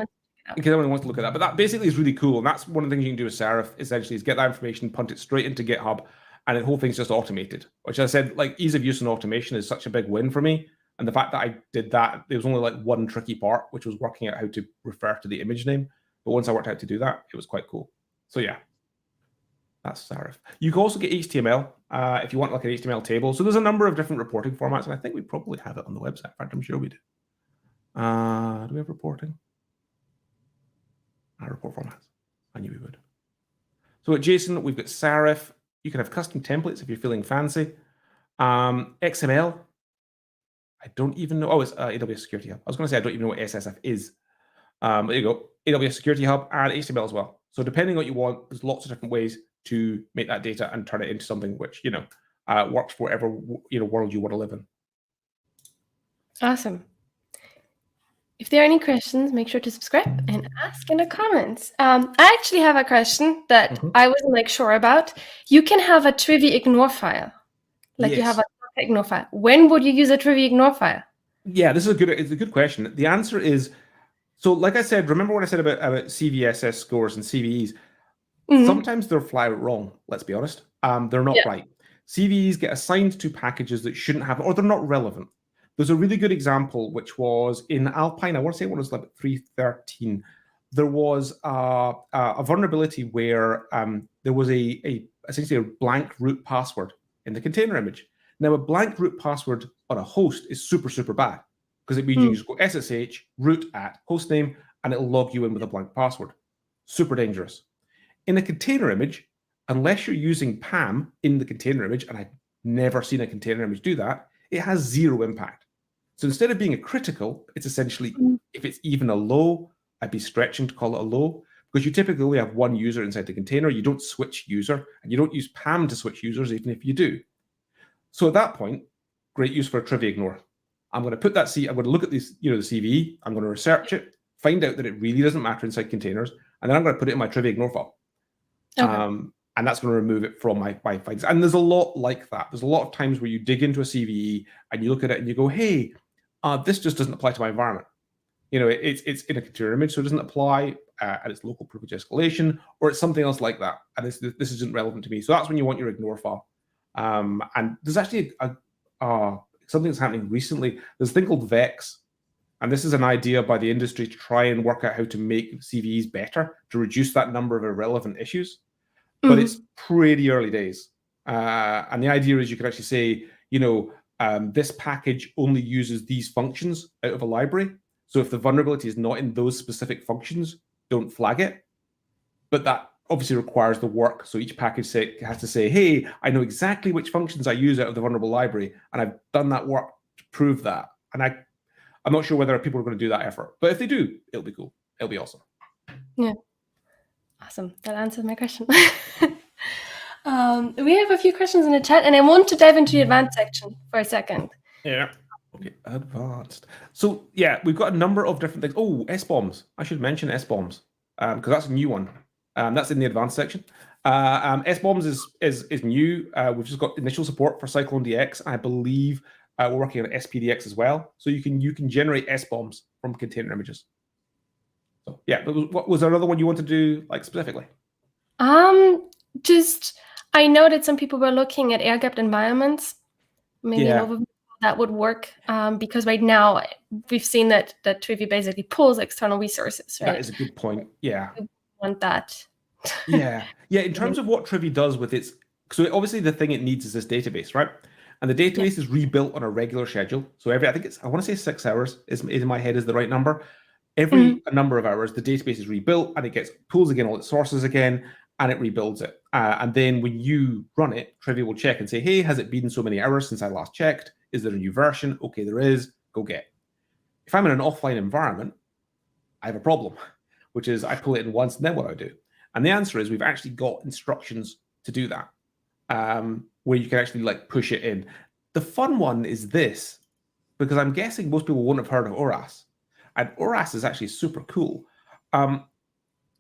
wants to look at that, but that basically is really cool, and that's one of the things you can do with Serif. Essentially, is get that information, punt it straight into GitHub, and the whole thing's just automated. Which I said, like ease of use and automation is such a big win for me. And the fact that I did that, there was only like one tricky part, which was working out how to refer to the image name. But once I worked out to do that, it was quite cool. So yeah, that's Serif. You can also get HTML if you want like an HTML table. So there's a number of different reporting formats, and I think we probably have it on the website. In fact, I'm sure we do. Do we have reporting? Report formats. I knew we would. So at JSON, we've got Serif. You can have custom templates if you're feeling fancy. XML. I don't even know. Oh, it's AWS Security Hub. I was going to say I don't even know what SSF is. There you go. AWS Security Hub and HTML as well. So depending on what you want, there's lots of different ways to make that data and turn it into something which works for whatever world you want to live in. Awesome. If there are any questions, make sure to subscribe and ask in the comments. I actually have a question that I wasn't sure about. You can have a Trivy ignore file, like you have a ignore file. When would you use a Trivy ignore file? Yeah, it's a good question. The answer is, so like I said, remember what I said about CVSS scores and CVEs? Sometimes they're flat out wrong, let's be honest. They're not right. CVEs get assigned to packages that shouldn't have, or they're not relevant. There's a really good example, which was in Alpine. I want to say it was like 3.13. there was a vulnerability where there was essentially a blank root password in the container image. Now, a blank root password on a host is super, super bad because it means you just go SSH root at hostname and it'll log you in with a blank password. Super dangerous. In a container image, unless you're using PAM in the container image, and I've never seen a container image do that, it has zero impact. So instead of being a critical, it's essentially, if it's even a low, I'd be stretching to call it a low, because you typically only have one user inside the container. You don't switch user, and you don't use PAM to switch users, even if you do. So at that point, great use for a Trivy ignore. I'm going to put that I'm going to look at this, the CVE. I'm going to research it, find out that it really doesn't matter inside containers, and then I'm going to put it in my Trivy ignore file. Okay. And that's going to remove it from my files. And there's a lot like that. There's a lot of times where you dig into a CVE and you look at it and you go, hey, this just doesn't apply to my environment. It's in a container image, so it doesn't apply, and it's local privilege escalation, or it's something else like that. And this isn't relevant to me. So that's when you want your ignore file. And there's actually something that's happening recently. There's a thing called Vex. And this is an idea by the industry to try and work out how to make CVEs better, to reduce that number of irrelevant issues. But it's pretty early days. And the idea is you could actually say, this package only uses these functions out of a library. So if the vulnerability is not in those specific functions, don't flag it. But that obviously requires the work. So each package has to say, hey, I know exactly which functions I use out of the vulnerable library, and I've done that work to prove that. And I'm not sure whether people are going to do that effort. But if they do, it'll be cool. It'll be awesome. Yeah. Awesome. That answers my question. We have a few questions in the chat, and I want to dive into the advanced section for a second. Yeah. Okay, advanced. So yeah, we've got a number of different things. Oh, Sbombs. I should mention Sbombs because that's a new one. That's in the advanced section. Sbombs is new. We've just got initial support for Cyclone DX. I believe we're working on SPDX as well. So you can generate Sbombs from container images. So yeah, was there another one you want to do specifically? Just I know that some people were looking at air-gapped environments. Maybe an overview that would work because right now we've seen that Trivy basically pulls external resources. Right? That is a good point. Yeah, we want that. yeah. In terms of what Trivy does with its, so obviously the thing it needs is this database, right? And the database is rebuilt on a regular schedule. So I want to say 6 hours is in my head is the right number. Every number of hours, the database is rebuilt and it pulls again all its sources again, and it rebuilds it. And then when you run it, Trivy will check and say, hey, has it been so many hours since I last checked? Is there a new version? Okay, there is. Go get. If I'm in an offline environment, I have a problem, which is I pull it in once, and then what do I do? And the answer is we've actually got instructions to do that, where you can actually push it in. The fun one is this, because I'm guessing most people won't have heard of ORAS. And ORAS is actually super cool.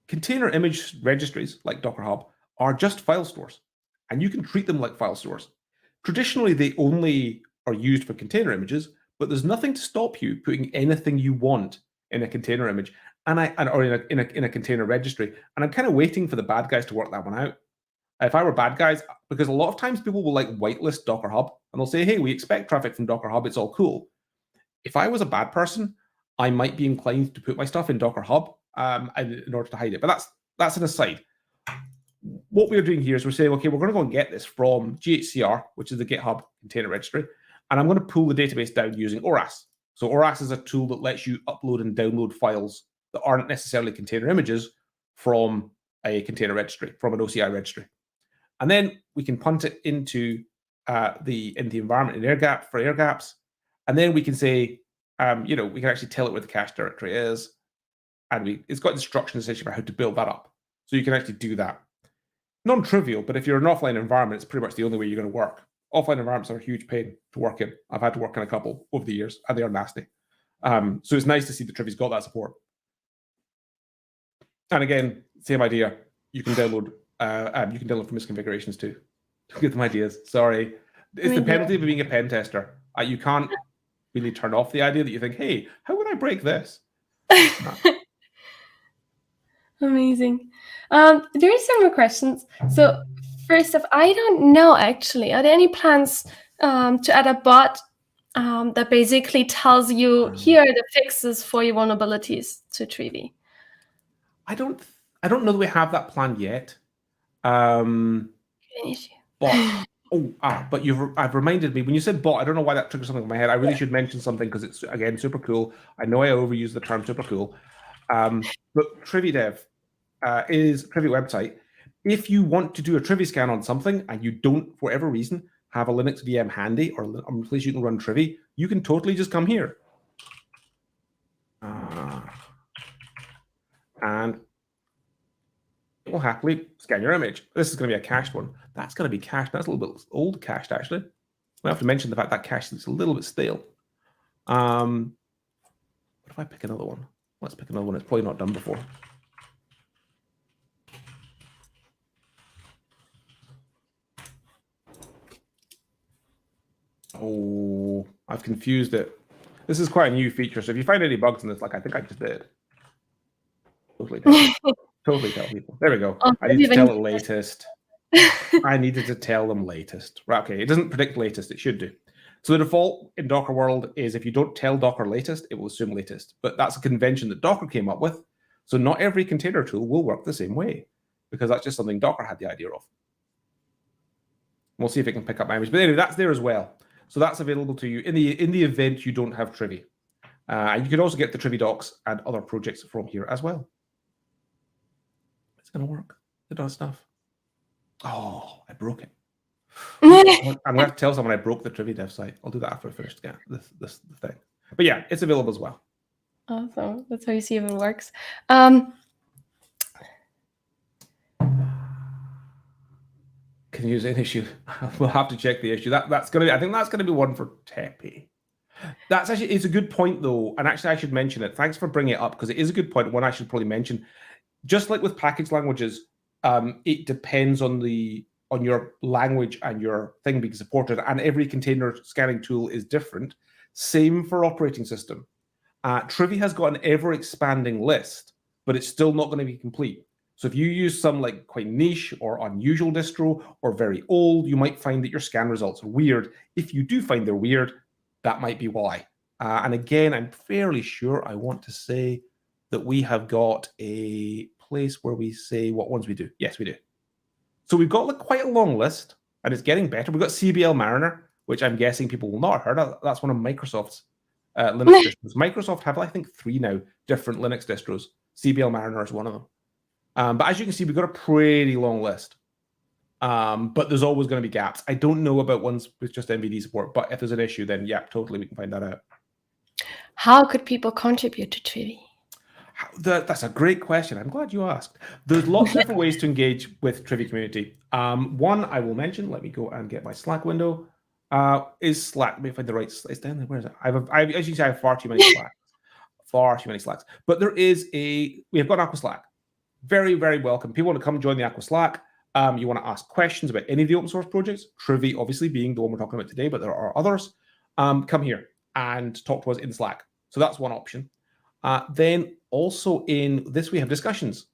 Container image registries like Docker Hub are just file stores, and you can treat them like file stores. Traditionally, they only are used for container images, but there's nothing to stop you putting anything you want in a container image or in a container registry. And I'm kind of waiting for the bad guys to work that one out. If I were bad guys, because a lot of times people will whitelist Docker Hub and they'll say, hey, we expect traffic from Docker Hub, it's all cool. If I was a bad person, I might be inclined to put my stuff in Docker Hub in order to hide it. But that's an aside. What we're doing here is we're saying, okay, we're going to go and get this from GHCR, which is the GitHub container registry, and I'm going to pull the database down using ORAS. So ORAS is a tool that lets you upload and download files that aren't necessarily container images from a container registry, from an OCI registry. And then we can punt it into the environment in for air gaps. And then we can say, we can actually tell it where the cache directory is. And it's got instructions essentially for how to build that up. So you can actually do that. Non-trivial, but if you're in an offline environment, it's pretty much the only way you're going to work. Offline environments are a huge pain to work in. I've had to work in a couple over the years, and they are nasty. So it's nice to see that Trivy's got that support. And again, same idea. You can download from misconfigurations too. To give them ideas. Sorry, it's the penalty of being a pen tester. You can't really turn off the idea that you think, hey, how would I break this? Amazing. There are some more questions. So first off, I don't know actually. Are there any plans to add a bot that basically tells you here are the fixes for your vulnerabilities to Trivy? I don't know that we have that planned yet. But I've reminded me when you said bot. I don't know why that triggered something in my head. I really should mention something because it's again super cool. I know I overuse the term super cool. But Trivy Dev is Trivy website. If you want to do a Trivy scan on something and you don't, for whatever reason, have a Linux VM handy or a place you can run Trivy, you can totally just come here. And it will happily scan your image. This is going to be a cached one. That's going to be cached. That's a little bit old cached, actually. We have to mention the fact that cache is a little bit stale. What if I pick another one? Let's pick another one. It's probably not done before. Oh, I've confused it. This is quite a new feature. So if you find any bugs in this, like I think I just did. Totally tell people. There we go. I need to tell it latest. I needed to tell them latest. Right, okay. It doesn't predict latest. It should do. So the default in Docker world is if you don't tell Docker latest, it will assume latest. But that's a convention that Docker came up with. So not every container tool will work the same way because that's just something Docker had the idea of. We'll see if it can pick up my image. But anyway, that's there as well. So that's available to you in the event you don't have Trivy. And you can also get the Trivy docs and other projects from here as well. It's going to work. It does stuff. Oh, I broke it. I'm going to have to tell someone I broke the Trivy dev site. I'll do that after I finish this thing. But yeah, it's available as well. Awesome. That's how you see if it works. Can use an issue. We'll have to check the issue. That's going to be. I think that's going to be one for Teppy. That's actually it's a good point though, and actually I should mention it. Thanks for bringing it up because it is a good point. One I should probably mention. Just like with package languages, it depends on your language and your thing being supported, and every container scanning tool is different. Same for operating system. Trivy has got an ever-expanding list, but it's still not going to be complete. So if you use some like quite niche or unusual distro or very old, you might find that your scan results are weird. If you do find they're weird, that might be why. And again, I'm fairly sure I want to say that we have got a place where we say what ones we do. Yes, we do. So we've got like quite a long list, and it's getting better. We've got CBL Mariner, which I'm guessing people will not have heard of. That's one of Microsoft's Linux distros. Microsoft have, I think, 3 now different Linux distros. CBL Mariner is one of them. But as you can see, we've got a pretty long list. But there's always going to be gaps. I don't know about ones with just NVD support, but if there's an issue, then yeah, totally, we can find that out. How could people contribute to Trivy? That's a great question. I'm glad you asked. There's lots of different ways to engage with Trivy community. One I will mention, let me go and get my Slack window, is Slack. Let me find the right, it's down there. Where is it? As you say, I have far too many Slacks. But we have got Aqua Slack. Very, very welcome. People want to come join the Aqua Slack. You want to ask questions about any of the open source projects, Trivy obviously being the one we're talking about today, but there are others. Come here and talk to us in Slack. So that's one option. Then also in this, we have discussions.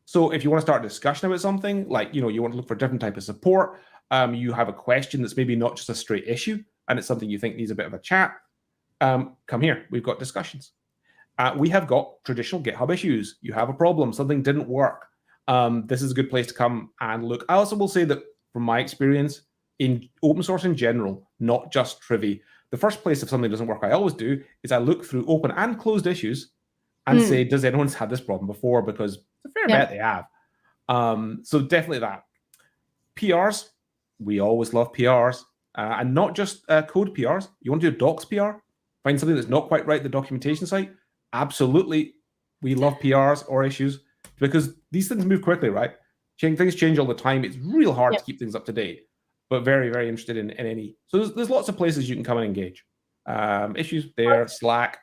So if you want to start a discussion about something, like, you want to look for a different type of support, you have a question that's maybe not just a straight issue, and it's something you think needs a bit of a chat, come here. We've got discussions. We have got traditional GitHub issues. You have a problem, something didn't work. This is a good place to come and look. I also will say that from my experience in open source in general, not just Trivy, the first place if something doesn't work, I always do, is I look through open and closed issues and say, does anyone had this problem before? Because it's a fair bet they have. So definitely that. PRs, we always love PRs. And not just code PRs. You want to do a docs PR? Find something that's not quite right at the documentation site? Absolutely. We love PRs or issues because these things move quickly, right? Things change all the time. It's real hard to keep things up to date, but very, very interested in any. So there's lots of places you can come and engage. Issues there, Slack.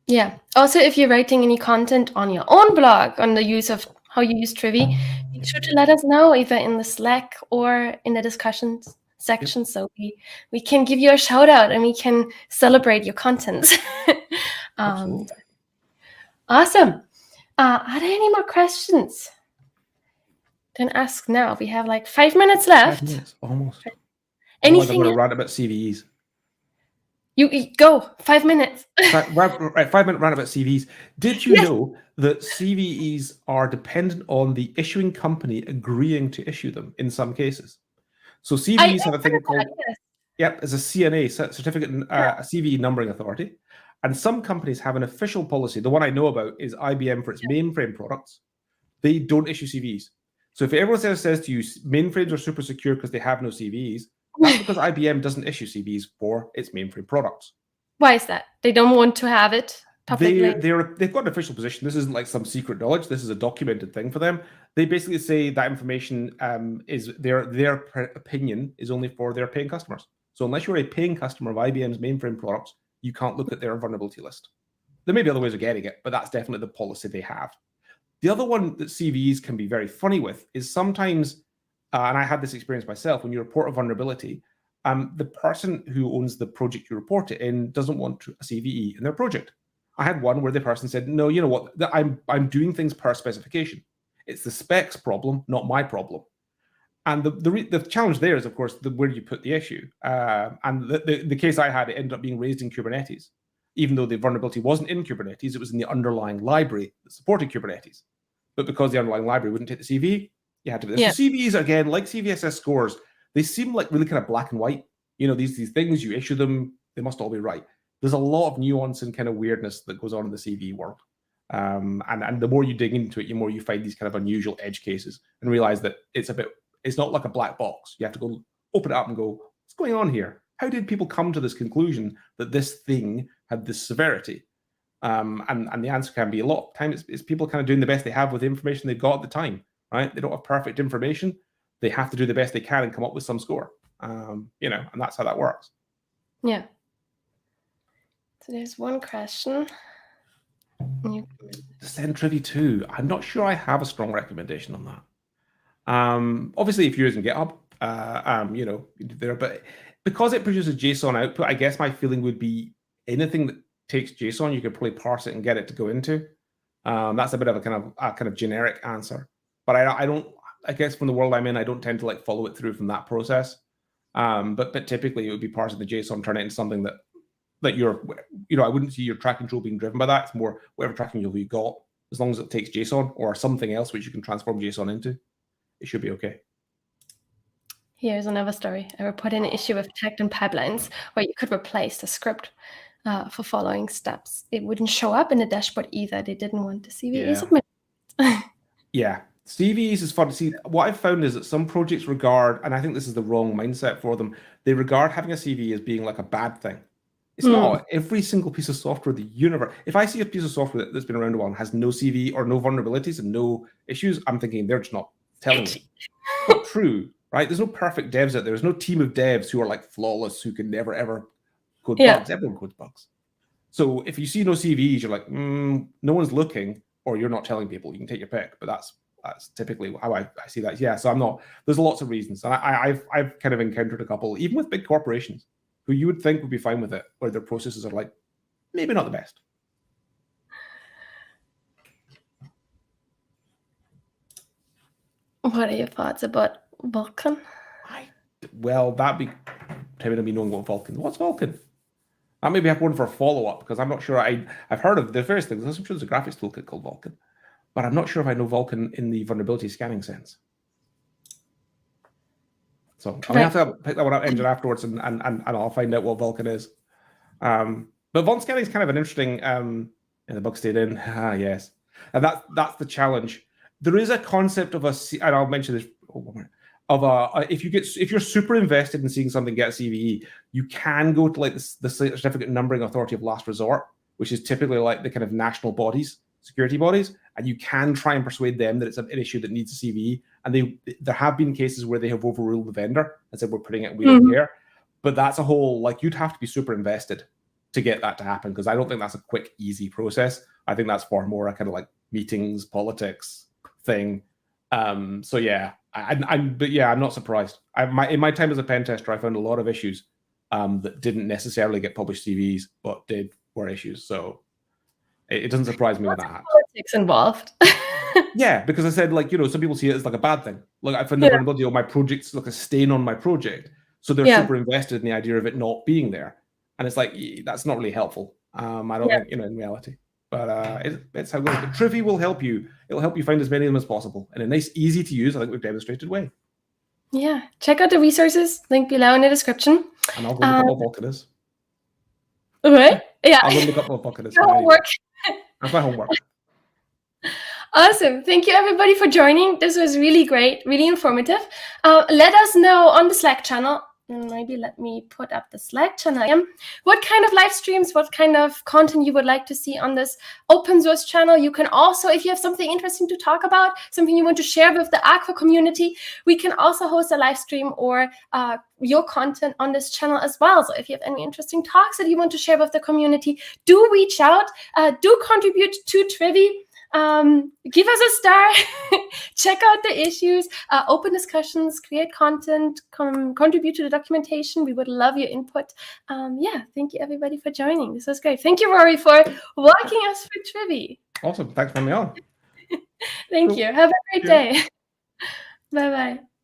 Yeah. Also, if you're writing any content on your own blog on the use of how you use Trivy, make sure to let us know either in the Slack or in the discussions section, so we can give you a shout out and we can celebrate your content. Awesome. Are there any more questions? Then ask now. We have like 5 minutes left. 5 minutes, almost. Anything? I'm going to rant about CVEs. You go 5 minutes. Right, 5-minute rant about CVEs. Did you know that CVEs are dependent on the issuing company agreeing to issue them in some cases? So CVEs have a thing called it's a CNA, certificate, a CVE numbering authority, and some companies have an official policy. The one I know about is IBM for its mainframe products. They don't issue CVEs. So if everyone says to you mainframes are super secure because they have no CVEs, that's because IBM doesn't issue CVEs for its mainframe products. Why is that? They don't want to have it publicly? They've got an official position. This isn't like some secret knowledge. This is a documented thing for them. They basically say that information is their opinion is only for their paying customers. So unless you're a paying customer of IBM's mainframe products, you can't look at their vulnerability list. There may be other ways of getting it, but that's definitely the policy they have. The other one that CVEs can be very funny with is sometimes, and I had this experience myself, when you report a vulnerability, the person who owns the project you report it in doesn't want a CVE in their project. I had one where the person said, no, you know what, I'm doing things per specification. It's the specs problem, not my problem. And the challenge there is, of course, where you put the issue. And the case I had, it ended up being raised in Kubernetes. Even though the vulnerability wasn't in Kubernetes, it was in the underlying library that supported Kubernetes. But because the underlying library wouldn't take the CVE, you had to do this. So CVEs, again, like CVSS scores, they seem like really kind of black and white. You know, these things, you issue them, they must all be right. There's a lot of nuance and kind of weirdness that goes on in the CVE world. And the more you dig into it, the more you find these kind of unusual edge cases and realize that it's not like a black box. You have to go open it up and go, what's going on here? How did people come to this conclusion that this thing had this severity? And the answer can be a lot of time it's people kind of doing the best they have with the information they've got at the time, right? They don't have perfect information. They have to do the best they can and come up with some score, and that's how that works. Yeah. So there's one question. Send Trivy 2. I'm not sure I have a strong recommendation on that. Obviously, if you're using GitHub, there, but because it produces JSON output, I guess my feeling would be anything that takes JSON, you could probably parse it and get it to go into. That's a bit of a kind of generic answer. But I guess from the world I'm in, I don't tend to like follow it through from that process. But typically it would be parsing the JSON, turn it into something that you're, I wouldn't see your track control being driven by that. It's more whatever tracking control you got, as long as it takes JSON or something else which you can transform JSON into, it should be okay. Here's another story. I reported an issue with tagged in pipelines where you could replace the script for following steps. It wouldn't show up in the dashboard either. They didn't want the CVE submitted. Yeah. CVEs is fun to see. What I've found is that some projects regard, and I think this is the wrong mindset for them, they regard having a CVE as being like a bad thing. It's not. Every single piece of software in the universe, if I see a piece of software that's been around a while and has no CVE or no vulnerabilities and no issues, I'm thinking they're just not telling me. Not true, right? There's no perfect devs out there. There's no team of devs who are like flawless, who can never, ever code bugs. Everyone codes bugs. So if you see no CVEs, you're like, no one's looking, or you're not telling people. You can take your pick, but that's typically how I see that. Yeah, so I'm not. There's lots of reasons. And I've kind of encountered a couple, even with big corporations, who you would think would be fine with it, where their processes are like maybe not the best. What are your thoughts about Vulkan? That'd be time to be knowing what Vulkan. What's Vulkan? I maybe have one for a follow-up because I'm not sure. I've heard of the various things. I'm sure there's a graphics toolkit called Vulkan, but I'm not sure if I know Vulkan in the vulnerability scanning sense. So I'm gonna have to pick that one up engine afterwards, and I'll find out what Vulkan is. But Vulkan scanning is kind of an interesting. In the bug stayed in. Yes, and that's the challenge. There is a concept of and I'll mention this. If you're super invested in seeing something get a CVE, you can go to like the certificate numbering authority of last resort, which is typically like the kind of national bodies, security bodies, and you can try and persuade them that it's an issue that needs a CVE. And there have been cases where they have overruled the vendor and said we're putting it, we don't care. But that's a whole, like, you'd have to be super invested to get that to happen, because I don't think that's a quick, easy process. I think that's far more a kind of like meetings, politics thing. So yeah. I'm not surprised. In my time as a pen tester, I found a lot of issues that didn't necessarily get published CVEs, but were issues. So it doesn't surprise me when that happens. Politics involved. Yeah, because I said, like, some people see it as like a bad thing. Like, I found the vulnerability of my project's like a stain on my project, so they're super invested in the idea of it not being there. And it's like, that's not really helpful. I don't think, in reality. But it's how it goes. But Trivy will help you. It'll help you find as many of them as possible in a nice, easy to use, I think we've demonstrated way. Yeah. Check out the resources, link below in the description. And I'll go look up what bucket is. What? Yeah. I'll go look up what bucket is. Homework. That's my homework. Awesome. Thank you, everybody, for joining. This was really great, really informative. Let us know on the Slack channel. Maybe let me put up the Slack channel again. What kind of live streams, what kind of content you would like to see on this open source channel. You can also, if you have something interesting to talk about, something you want to share with the Aqua community, we can also host a live stream or your content on this channel as well. So if you have any interesting talks that you want to share with the community, do reach out, do contribute to Trivy. Give us a star, check out the issues, open discussions, create content, contribute to the documentation. We would love your input. Yeah, thank you everybody for joining. This was great. Thank you, Rory, for walking us through Trivy. Awesome. Thanks for having me on. Thank you. Have a great day. Bye-bye.